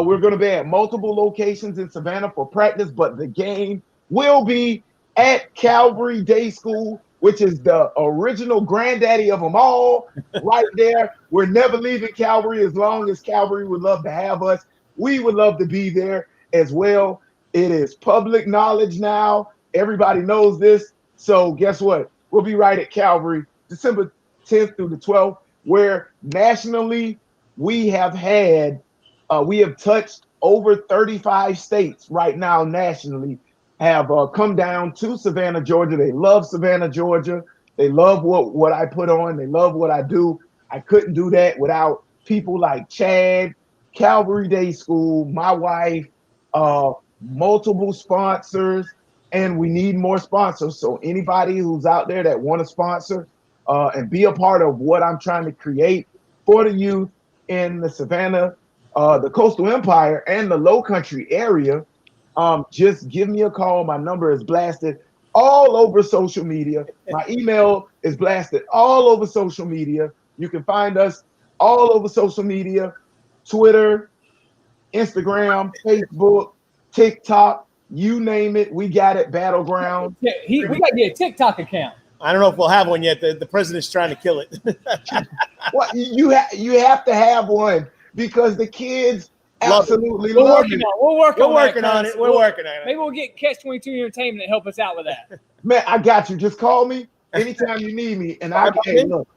we're going to be at multiple locations in Savannah for practice, but the game will be at Calvary Day School, which is the original granddaddy of them all right there. We're never leaving Calvary as long as Calvary would love to have us. We would love to be there as well. It is public knowledge now. Everybody knows this. So guess what? We'll be right at Calvary December 10th through the 12th, where nationally we have touched over 35 states right now nationally have come down to Savannah, Georgia. They love Savannah, Georgia. They love what I put on. They love what I do. I couldn't do that without people like Chad, Calvary Day School, my wife, multiple sponsors, and we need more sponsors. So anybody who's out there that want to sponsor and be a part of what I'm trying to create for the youth in the Savannah, the Coastal Empire, and the Low Country area, just give me a call. My number is blasted all over social media. My email is blasted all over social media. You can find us all over social media, Twitter, Instagram, Facebook, TikTok, you name it. We got it, Battleground. We got to get a TikTok account. I don't know if we'll have one yet. The president's trying to kill it. Well, you have to have one because the kids absolutely love it. We're working on it. We're working on it. Maybe we'll get Catch 22 Entertainment to help us out with that. Man, I got you. Just call me anytime you need me, and I'll get it. Look.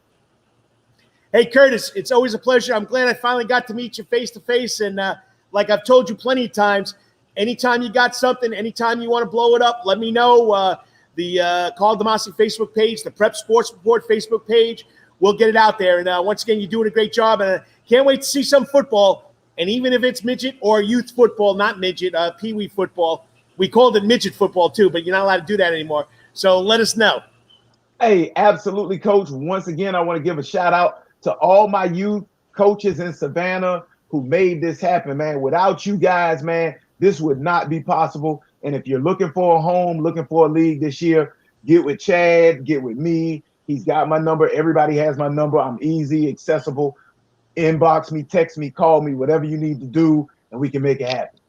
Hey, Curtis, it's always a pleasure. I'm glad I finally got to meet you face to face. And like I've told you plenty of times, anytime you got something, anytime you want to blow it up, let me know. The Karl DeMasi Facebook page, the Prep Sports Report Facebook page, we'll get it out there. And once again, you're doing a great job. And can't wait to see some football. And even if it's midget or youth football, not midget, pee-wee football, we called it midget football too, but you're not allowed to do that anymore. So let us know. Hey, absolutely, Coach. Once again, I want to give a shout out to all my youth coaches in Savannah who made this happen, man. Without you guys, man, this would not be possible. And if you're looking for a home, looking for a league this year, get with Chad, get with me. He's got my number. Everybody has my number. I'm easy, accessible. Inbox me, text me, call me, whatever you need to do, and we can make it happen.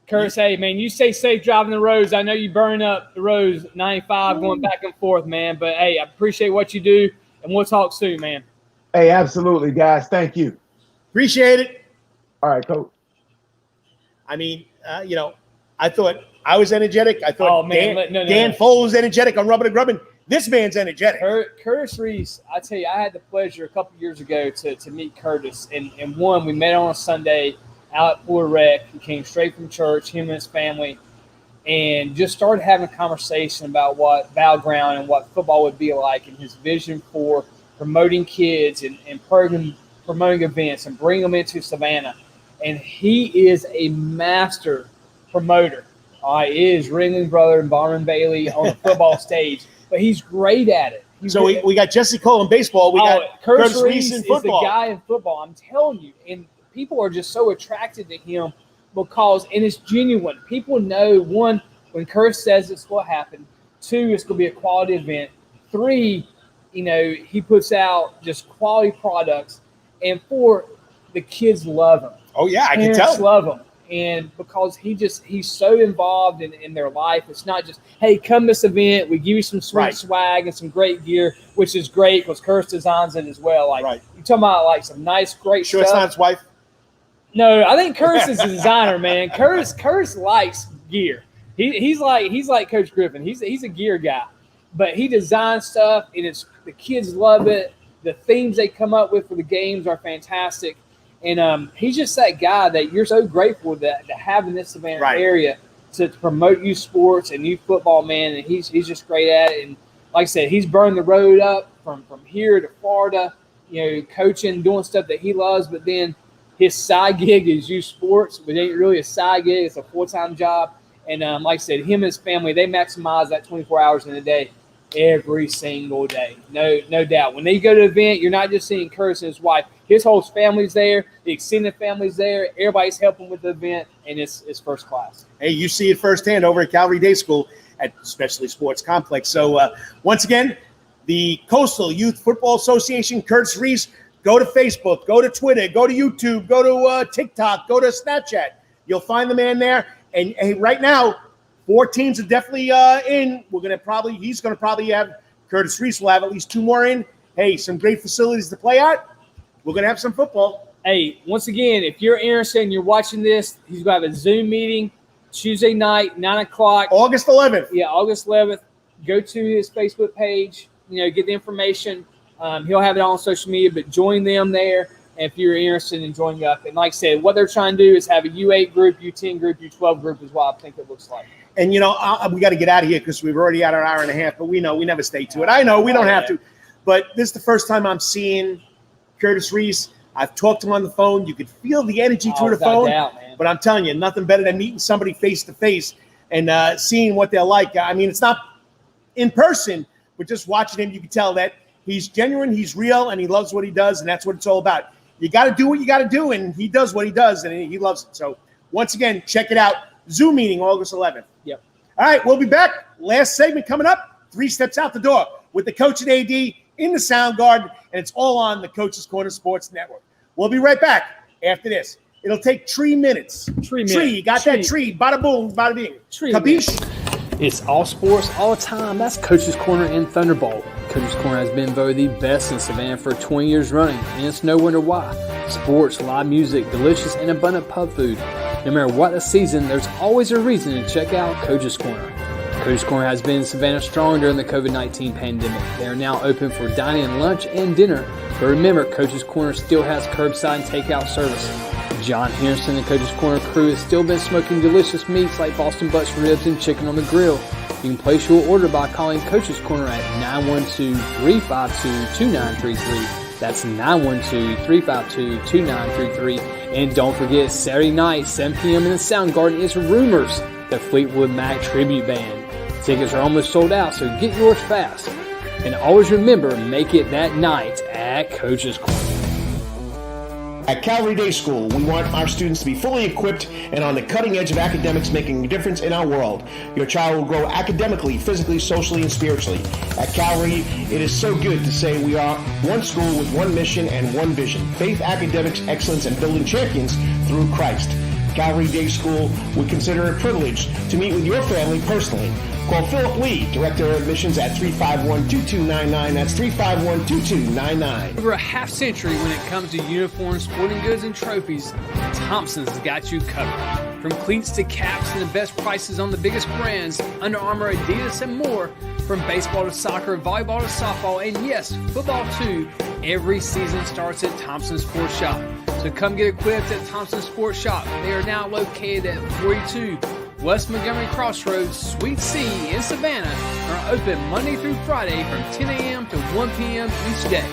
Curtis, hey, man, you stay safe driving the roads. I know you burn up the roads, 95 going back and forth, man. But, hey, I appreciate what you do, and we'll talk soon, man. Hey, absolutely, guys. Thank you. Appreciate it. All right, Coach. I mean, I thought I was energetic. I thought Dan Foles was energetic on Rubbing and Grubbing. This man's energetic. Curtis Reese, I tell you, I had the pleasure a couple years ago to meet Curtis. And one, we met on a Sunday out at Florida Rec. He came straight from church, him and his family, and just started having a conversation about what Battleground and what football would be like and his vision for promoting kids and promoting events and bringing them into Savannah. And he is a master promoter. He is Ringling Brother and Barnum Bailey on the football stage, but he's great at it. We got Jesse Cole in baseball. We got Curtis Reese in football. Is the guy in football. I'm telling you, and people are just so attracted to him because and it's genuine. People know, one, when Curtis says it's going to happen. 2, it's going to be a quality event. 3, he puts out just quality products. And 4, the kids love him. Oh, yeah, I can Parents tell. love him. And because he's so involved in their life, it's not just, hey, come to this event, we give you some sweet swag and some great gear, which is great because Curtis designs it as well. Like you're talking about like some nice, great Sure, stuff. it's not his wife. No, I think Curtis is a designer, man. Curtis likes gear. He's like Coach Griffin. He's a gear guy, but he designs stuff, and the kids love it. The themes they come up with for the games are fantastic. And he's just that guy that you're so grateful to have in this Savannah area to promote youth sports and youth football, man. And he's just great at it. And like I said, he's burned the road up from here to Florida, coaching, doing stuff that he loves. But then his side gig is youth sports, but it ain't really a side gig. It's a full-time job. And like I said, him and his family, they maximize that 24 hours in a day every single day. No doubt. When they go to an event, you're not just seeing Curtis and his wife. His whole family's there. The extended family's there. Everybody's helping with the event, and it's first class. Hey, you see it firsthand over at Calvary Day School at Specialty Sports Complex. So once again, the Coastal Youth Football Association, Curtis Reese, go to Facebook, go to Twitter, go to YouTube, go to TikTok, go to Snapchat. You'll find the man there. And hey, right now, 4 teams are definitely in. He's going to probably have, Curtis Reese will have at least 2 more in. Hey, some great facilities to play at. We're going to have some football. Hey, once again, if you're interested and you're watching this, he's going to have a Zoom meeting Tuesday night, 9 o'clock. August 11th. Yeah, August 11th. Go to his Facebook page, get the information. He'll have it on social media, but join them there if you're interested in joining up. And like I said, what they're trying to do is have a U8 group, U10 group, U12 group is what I think it looks like. And, we got to get out of here because we've already had our hour and a half, but we know we never stay to it. I know we don't have to. But this is the first time I'm seeing Curtis Reese. I've talked to him on the phone. You could feel the energy through the phone. Doubt, man. But I'm telling you, nothing better than meeting somebody face to face and seeing what they're like. I mean, it's not in person, but just watching him, you can tell that he's genuine, he's real, and he loves what he does, and that's what it's all about. You got to do what you got to do, and he does what he does, and he loves it. So once again, check it out. Zoom meeting August 11th. Yep. All right, we'll be back. Last segment coming up, 3 steps out the door with the coach and AD in the sound garden, and it's all on the Coach's Corner Sports Network. We'll be right back after this. It'll take 3 minutes. 3 minutes. Tree, you got that tree. Bada boom, bada bing. Capiche? It's all sports, all the time. That's Coach's Corner in Thunderbolt. Coach's Corner has been voted the best in Savannah for 20 years running, and it's no wonder why. Sports, live music, delicious and abundant pub food. No matter what the season, there's always a reason to check out Coach's Corner. Coach's Corner has been in Savannah strong during the COVID-19 pandemic. They are now open for dining, lunch, and dinner. But remember, Coach's Corner still has curbside and takeout service. John Henderson and Coach's Corner crew has still been smoking delicious meats like Boston Butts ribs and chicken on the grill. You can place your order by calling Coach's Corner at 912-352-2933. That's 912-352-2933. And don't forget, Saturday night, 7 p.m. in the Sound Garden is Rumors, the Fleetwood Mac tribute band. Tickets are almost sold out, so get yours fast. And always remember, make it that night at Coach's Corner. At Calvary Day School, we want our students to be fully equipped and on the cutting edge of academics, making a difference in our world. Your child will grow academically, physically, socially, and spiritually. At Calvary, it is so good to say we are one school with one mission and one vision: faith, academics, excellence, and building champions through Christ. Calvary Day School would consider it a privilege to meet with your family personally. Call Philip Lee, Director of Admissions, at 351-2299. That's 351-2299. Over a half century when it comes to uniforms, sporting goods, and trophies, Thompson's has got you covered. From cleats to caps and the best prices on the biggest brands, Under Armour, Adidas, and more. From baseball to soccer, volleyball to softball, and yes, football too. Every season starts at Thompson Sports Shop. So come get equipped at Thompson Sports Shop. They are now located at 42 West Montgomery Crossroads, Suite C in Savannah, are open Monday through Friday from 10 a.m. to 1 p.m. each day.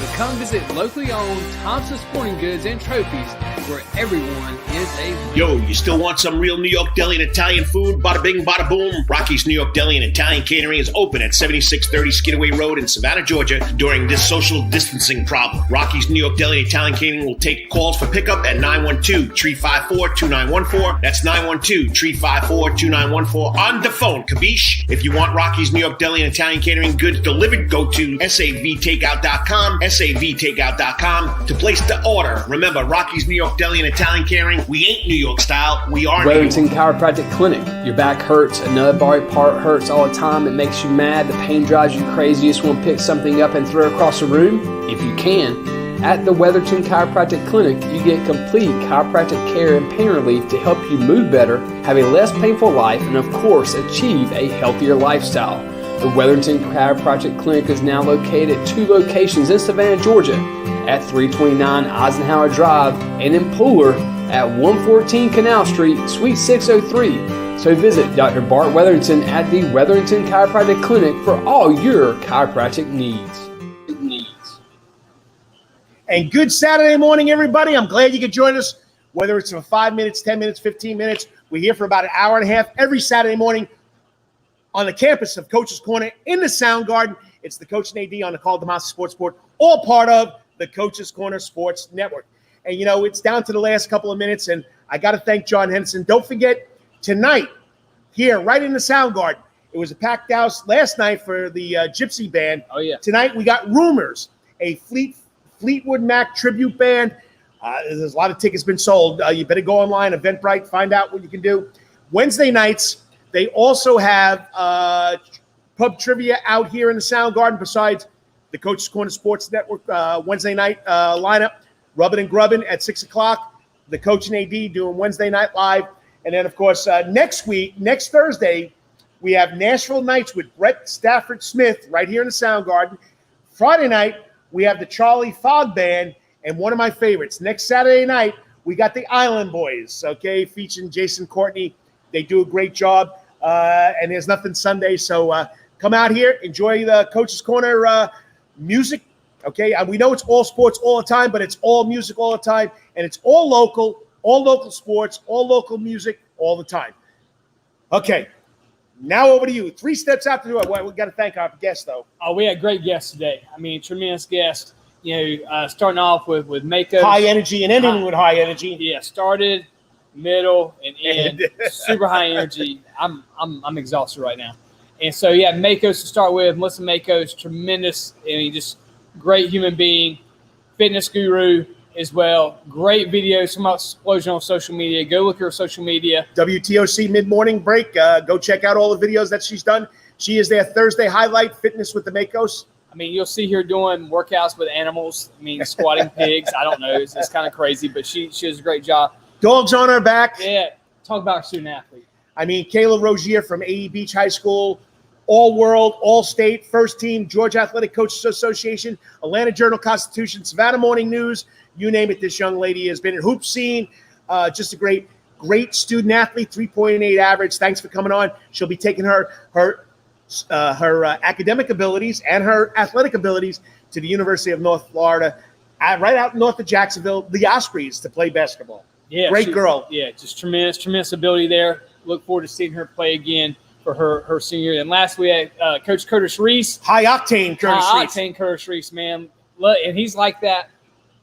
but come visit locally owned Thompson Sporting Goods and Trophies, where everyone is a winner. Yo, you still want some real New York deli and Italian food? Bada bing, bada boom. Rocky's New York Deli and Italian Catering is open at 7630 Skidaway Road in Savannah, Georgia during this social distancing problem. Rocky's New York Deli and Italian Catering will take calls for pickup at 912-354-2914. That's 912-354-2914 on the phone. Kabish. If you want Rocky's New York Deli and Italian Catering goods delivered, go to savtakeout.com, savtakeout.com to place the order. Remember, Rocky's New York Deli and Italian Catering, we ain't New York style, we are New York. Wetherington Chiropractic Clinic. Your back hurts, another body part hurts all the time. It makes you mad. The pain drives you crazy. You just want to pick something up and throw it across the room. If you can, at the Wetherington Chiropractic Clinic, you get complete chiropractic care and pain relief to help you move better, have a less painful life, and of course, achieve a healthier lifestyle. The Wetherington Chiropractic Clinic is now located at 2 locations in Savannah, Georgia, at 329 Eisenhower Drive and in Pooler at 114 Canal Street, Suite 603. So visit Dr. Bart Wetherington at the Wetherington Chiropractic Clinic for all your chiropractic needs. And good Saturday morning, everybody. I'm glad you could join us, whether it's for 5 minutes, 10 minutes, 15 minutes. We're here for about an hour and a half every Saturday morning on the campus of Coach's Corner in the Sound Garden. It's the Coach and AD on the Karl DeMasi Sports Board, all part of the Coach's Corner Sports Network. And, you know, it's down to the last couple of minutes, and I got to thank John Henson. Don't forget, tonight, here, right in the Sound Garden, it was a packed house last night for the Gypsy Band. Oh, yeah. Tonight, we got Rumors, a Fleetwood Mac tribute band. There's a lot of tickets been sold. You better go online, Eventbrite, find out what you can do. Wednesday nights, they also have pub trivia out here in the Sound Garden besides the Coach's Corner Sports Network Wednesday night lineup. Rubbin' and Grubbin' at 6 o'clock. The Coach and AD doing Wednesday Night Live. And then, of course, next Thursday, we have Nashville Nights with Brett Stafford Smith right here in the Sound Garden. Friday night, we have the Charlie Fogg Band. And one of my favorites, next Saturday night, we got the Island Boys, okay, featuring Jason Courtney. They do a great job. And there's nothing Sunday. So come out here, enjoy the Coach's Corner music. Okay, we know it's all sports all the time, but it's all music all the time, and it's all local sports, all local music all the time. Okay, now over to you. 3 steps out the door. Well, we got to thank our guests, though. Oh, we had great guests today. I mean, tremendous guests. You know, starting off with Maikos. High energy and ending with high energy. Yeah, started, middle, and end. Super high energy. I'm exhausted right now. And so, yeah, Maikos to start with. Melissa Maikos, tremendous. I mean, just great human being, fitness guru as well. Great videos from Explosion on social media. Go look at her social media. WTOC mid-morning break. Go check out all the videos that she's done. She is their Thursday highlight, Fitness with the Maikos. I mean, you'll see her doing workouts with animals. I mean, squatting pigs. I don't know. It's kind of crazy, but she does a great job. Dogs on her back. Yeah. Talk about a student athlete. I mean, Kaila Rougier from AE Beach High School, All-World, All-State, First Team, Georgia Athletic Coaches Association, Atlanta Journal-Constitution, Savannah Morning News, you name it, this young lady has been in hoop scene. Just a great student athlete, 3.8 average. Thanks for coming on. She'll be taking her academic abilities and her athletic abilities to the University of North Florida, right out north of Jacksonville, the Ospreys, to play basketball. Yeah, great girl. Yeah, just tremendous ability there. Look forward to seeing her play again for her senior year. And last we had Coach Curtis Reese. High octane Curtis Reese, man. And he's like that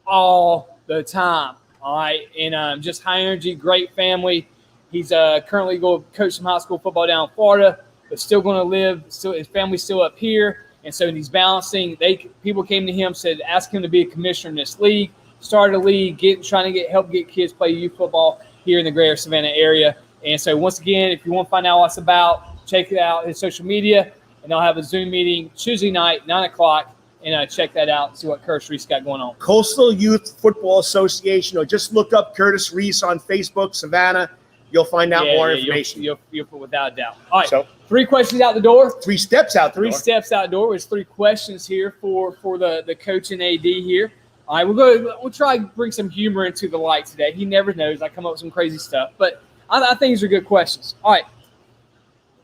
all the time. All right. And just high energy, great family. He's currently going to coach some high school football down in Florida, but still going to live. Still, his family's still up here. And so he's balancing. People came to him, said, ask him to be a commissioner in this league. Started a league, trying to help get kids play youth football here in the greater Savannah area. And so once again, if you want to find out what it's about, check it out, his social media, and they'll have a Zoom meeting Tuesday night, 9 o'clock, and check that out and see what Curtis Reese got going on. Coastal Youth Football Association, or just look up Curtis Reese on Facebook, Savannah. You'll find out more information. You'll without a doubt. All right, so 3 questions out the door. 3 steps out the door. 3 steps out the door. There's 3 questions here for the coach and AD here. All right, we'll try to bring some humor into the light today. He never knows. I come up with some crazy stuff, but I think these are good questions. All right.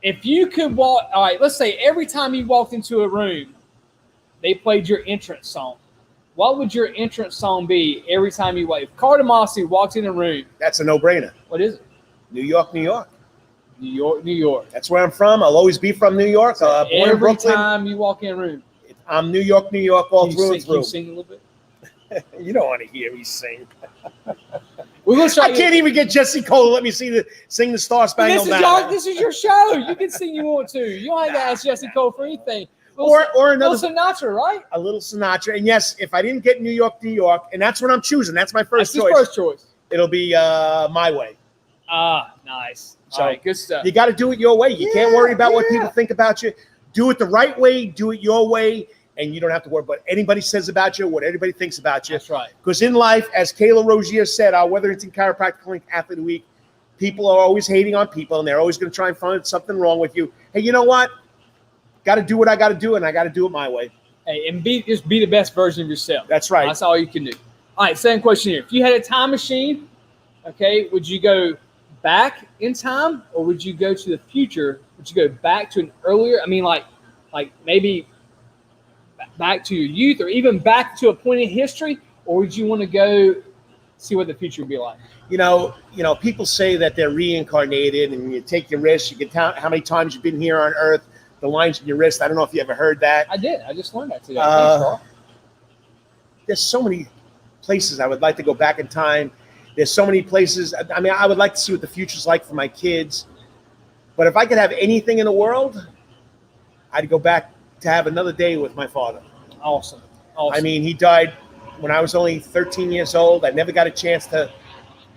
If you could walk, all right, let's say every time you walked into a room, they played your entrance song. what would your entrance song be every time you walk? If Karl DeMasi walks in a room, That's a no-brainer. what is it? New York, New York. New York, New York. That's where I'm from. I'll always be from New York. Born in Every Brooklyn. time you walk in a room, I'm New York, New York, all can through you and sing, can you through. sing a little bit? You don't want to hear me sing. We're gonna I start. can't even get Jesse Cole to let me sing the Star Spangled Banner. This is your show. You can sing you want to. You don't have to ask Jesse Cole for anything. Or another Little Sinatra, right? a little Sinatra. And yes, if I didn't get New York, New York, and that's what I'm choosing. That's my That's first his choice. first choice. It'll be My Way. Ah, nice. So, All right, good stuff. You got to do it your way. You can't worry about what yeah. people think about you. Do it the right way. Do it your way. And you don't have to worry about what anybody says about you, what anybody thinks about you. That's right. Because in life, as Kaila Rougier said, our Wetherington Chiropractic Clinic Athlete of the Week, people are always hating on people, and they're always going to try and find something wrong with you. Hey, you know what? Got to do what I got to do, and I got to do it my way. Hey, and just be the best version of yourself. That's right. That's all you can do. All right, second question here. If you had a time machine, okay, would you go back in time, or would you go to the future? Would you go back to an earlier? I mean, like maybe back to your youth, or even back to a point in history, or would you want to go see what the future would be like? You know, people say that they're reincarnated, and you take your risks. You can count how many times you've been here on Earth. The lines in your wrist. I don't know if you ever heard that. I did. I just learned that today. Thanks, Carl. There's so many places I would like to go back in time. There's so many places. I mean, I would like to see what the future's like for my kids. But if I could have anything in the world, I'd go back to have another day with my father. Awesome. I mean, he died when I was only 13 years old. I never got a chance to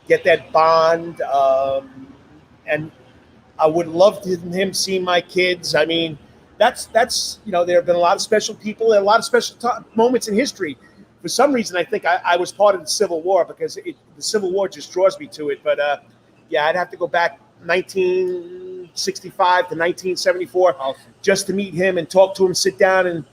get that bond. And I would love to him see my kids. I mean, that's there have been a lot of special people and a lot of special moments in history. For some reason, I think I was part of the Civil War because the Civil War just draws me to it. But I'd have to go back 1965 to 1974 just to meet him and talk to him, sit down and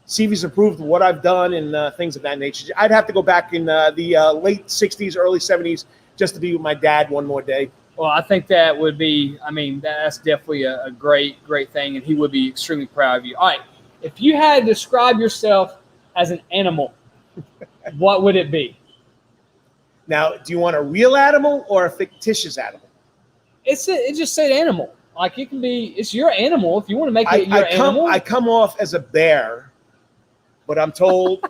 see if he's approved of what I've done and things of that nature. I'd have to go back in the late 60s, early 70s just to be with my dad one more day. Well, I think that would be, I mean, that's definitely a great thing, and he would be extremely proud of you. All right, if you had to describe yourself as an animal, what would it be? Now, do you want a real animal or a fictitious animal? It just said animal. Like, it can be, it's your animal. If you want to make it your animal. I come off as a bear, but I'm told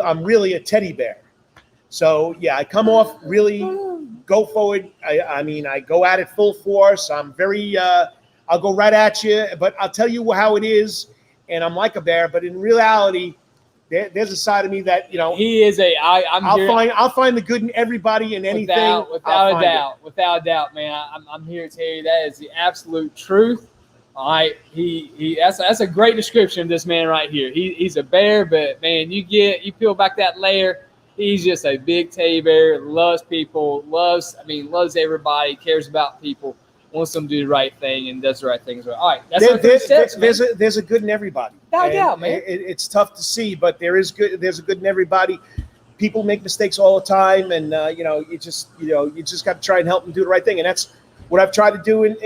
I'm really a teddy bear. So, yeah, I come off really go forward. I mean, I go at it full force. I'm very, I'll go right at you, but I'll tell you how it is. And I'm like a bear, but in reality, there's a side of me that, he is I'll find the good in everybody and anything. Without a doubt, man. I'm here to tell you that is the absolute truth. All right. That's a great description of this man right here. He's a bear, but man, you peel back that layer. He's just a big teddy bear, loves people, loves everybody, cares about people, wants them to do the right thing, and does the right thing as well. All right, there's a good in everybody. Without doubt, man. It's tough to see, but there's a good in everybody. People make mistakes all the time, and you just got to try and help them do the right thing, and that's what I've tried to do in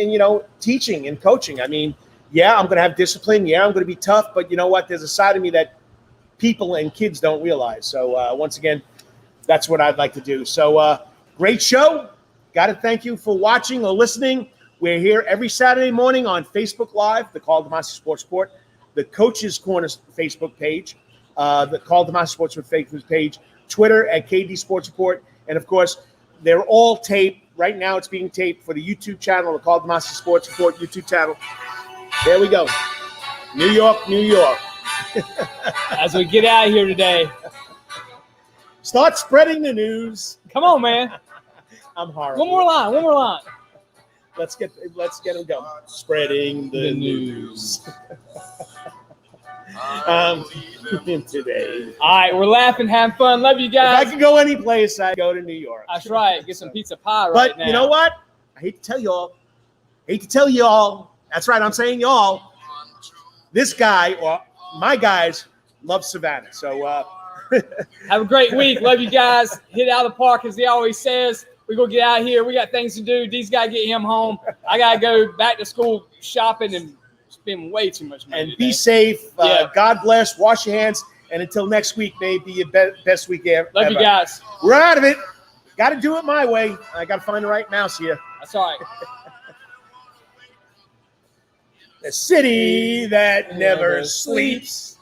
teaching and coaching. I mean, I'm going to have discipline. I'm going to be tough, but you know what? There's a side of me that people and kids don't realize. So once again, that's what I'd like to do. So great show. Got to thank you for watching or listening. We're here every Saturday morning on Facebook Live, the Karl DeMasi Sports Report, the Coaches Corner Facebook page, the Karl DeMasi Sports Facebook page, Twitter at KD Sports Report, and of course, they're all taped. Right now, it's being taped for the YouTube channel, the Karl DeMasi Sports Report YouTube channel. There we go. New York, New York. As we get out of here today, start spreading the news. Come on, man. I'm horrible. One more line. Let's get them going. Spreading the news. Today. All right, we're laughing, having fun. Love you guys. If I could go any place, I'd go to New York. That's right. Get some pizza pie but now. You know what? I hate to tell y'all. That's right. I'm saying y'all. This guy or my guys love Savannah. So have a great week. Love you guys. Hit out of the park, as he always says. We're going to get out of here. We got things to do. These guys get him home. I got to go back to school shopping and spend way too much money. And be safe. God bless. Wash your hands. And until next week, may be your best week ever. Love you guys. We're out of it. Got to do it my way. I got to find the right mouse here. That's all right. The city that never sleeps.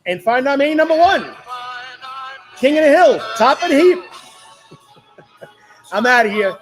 And find our main number 1. King of the Hill, top of the heap. I'm out of here.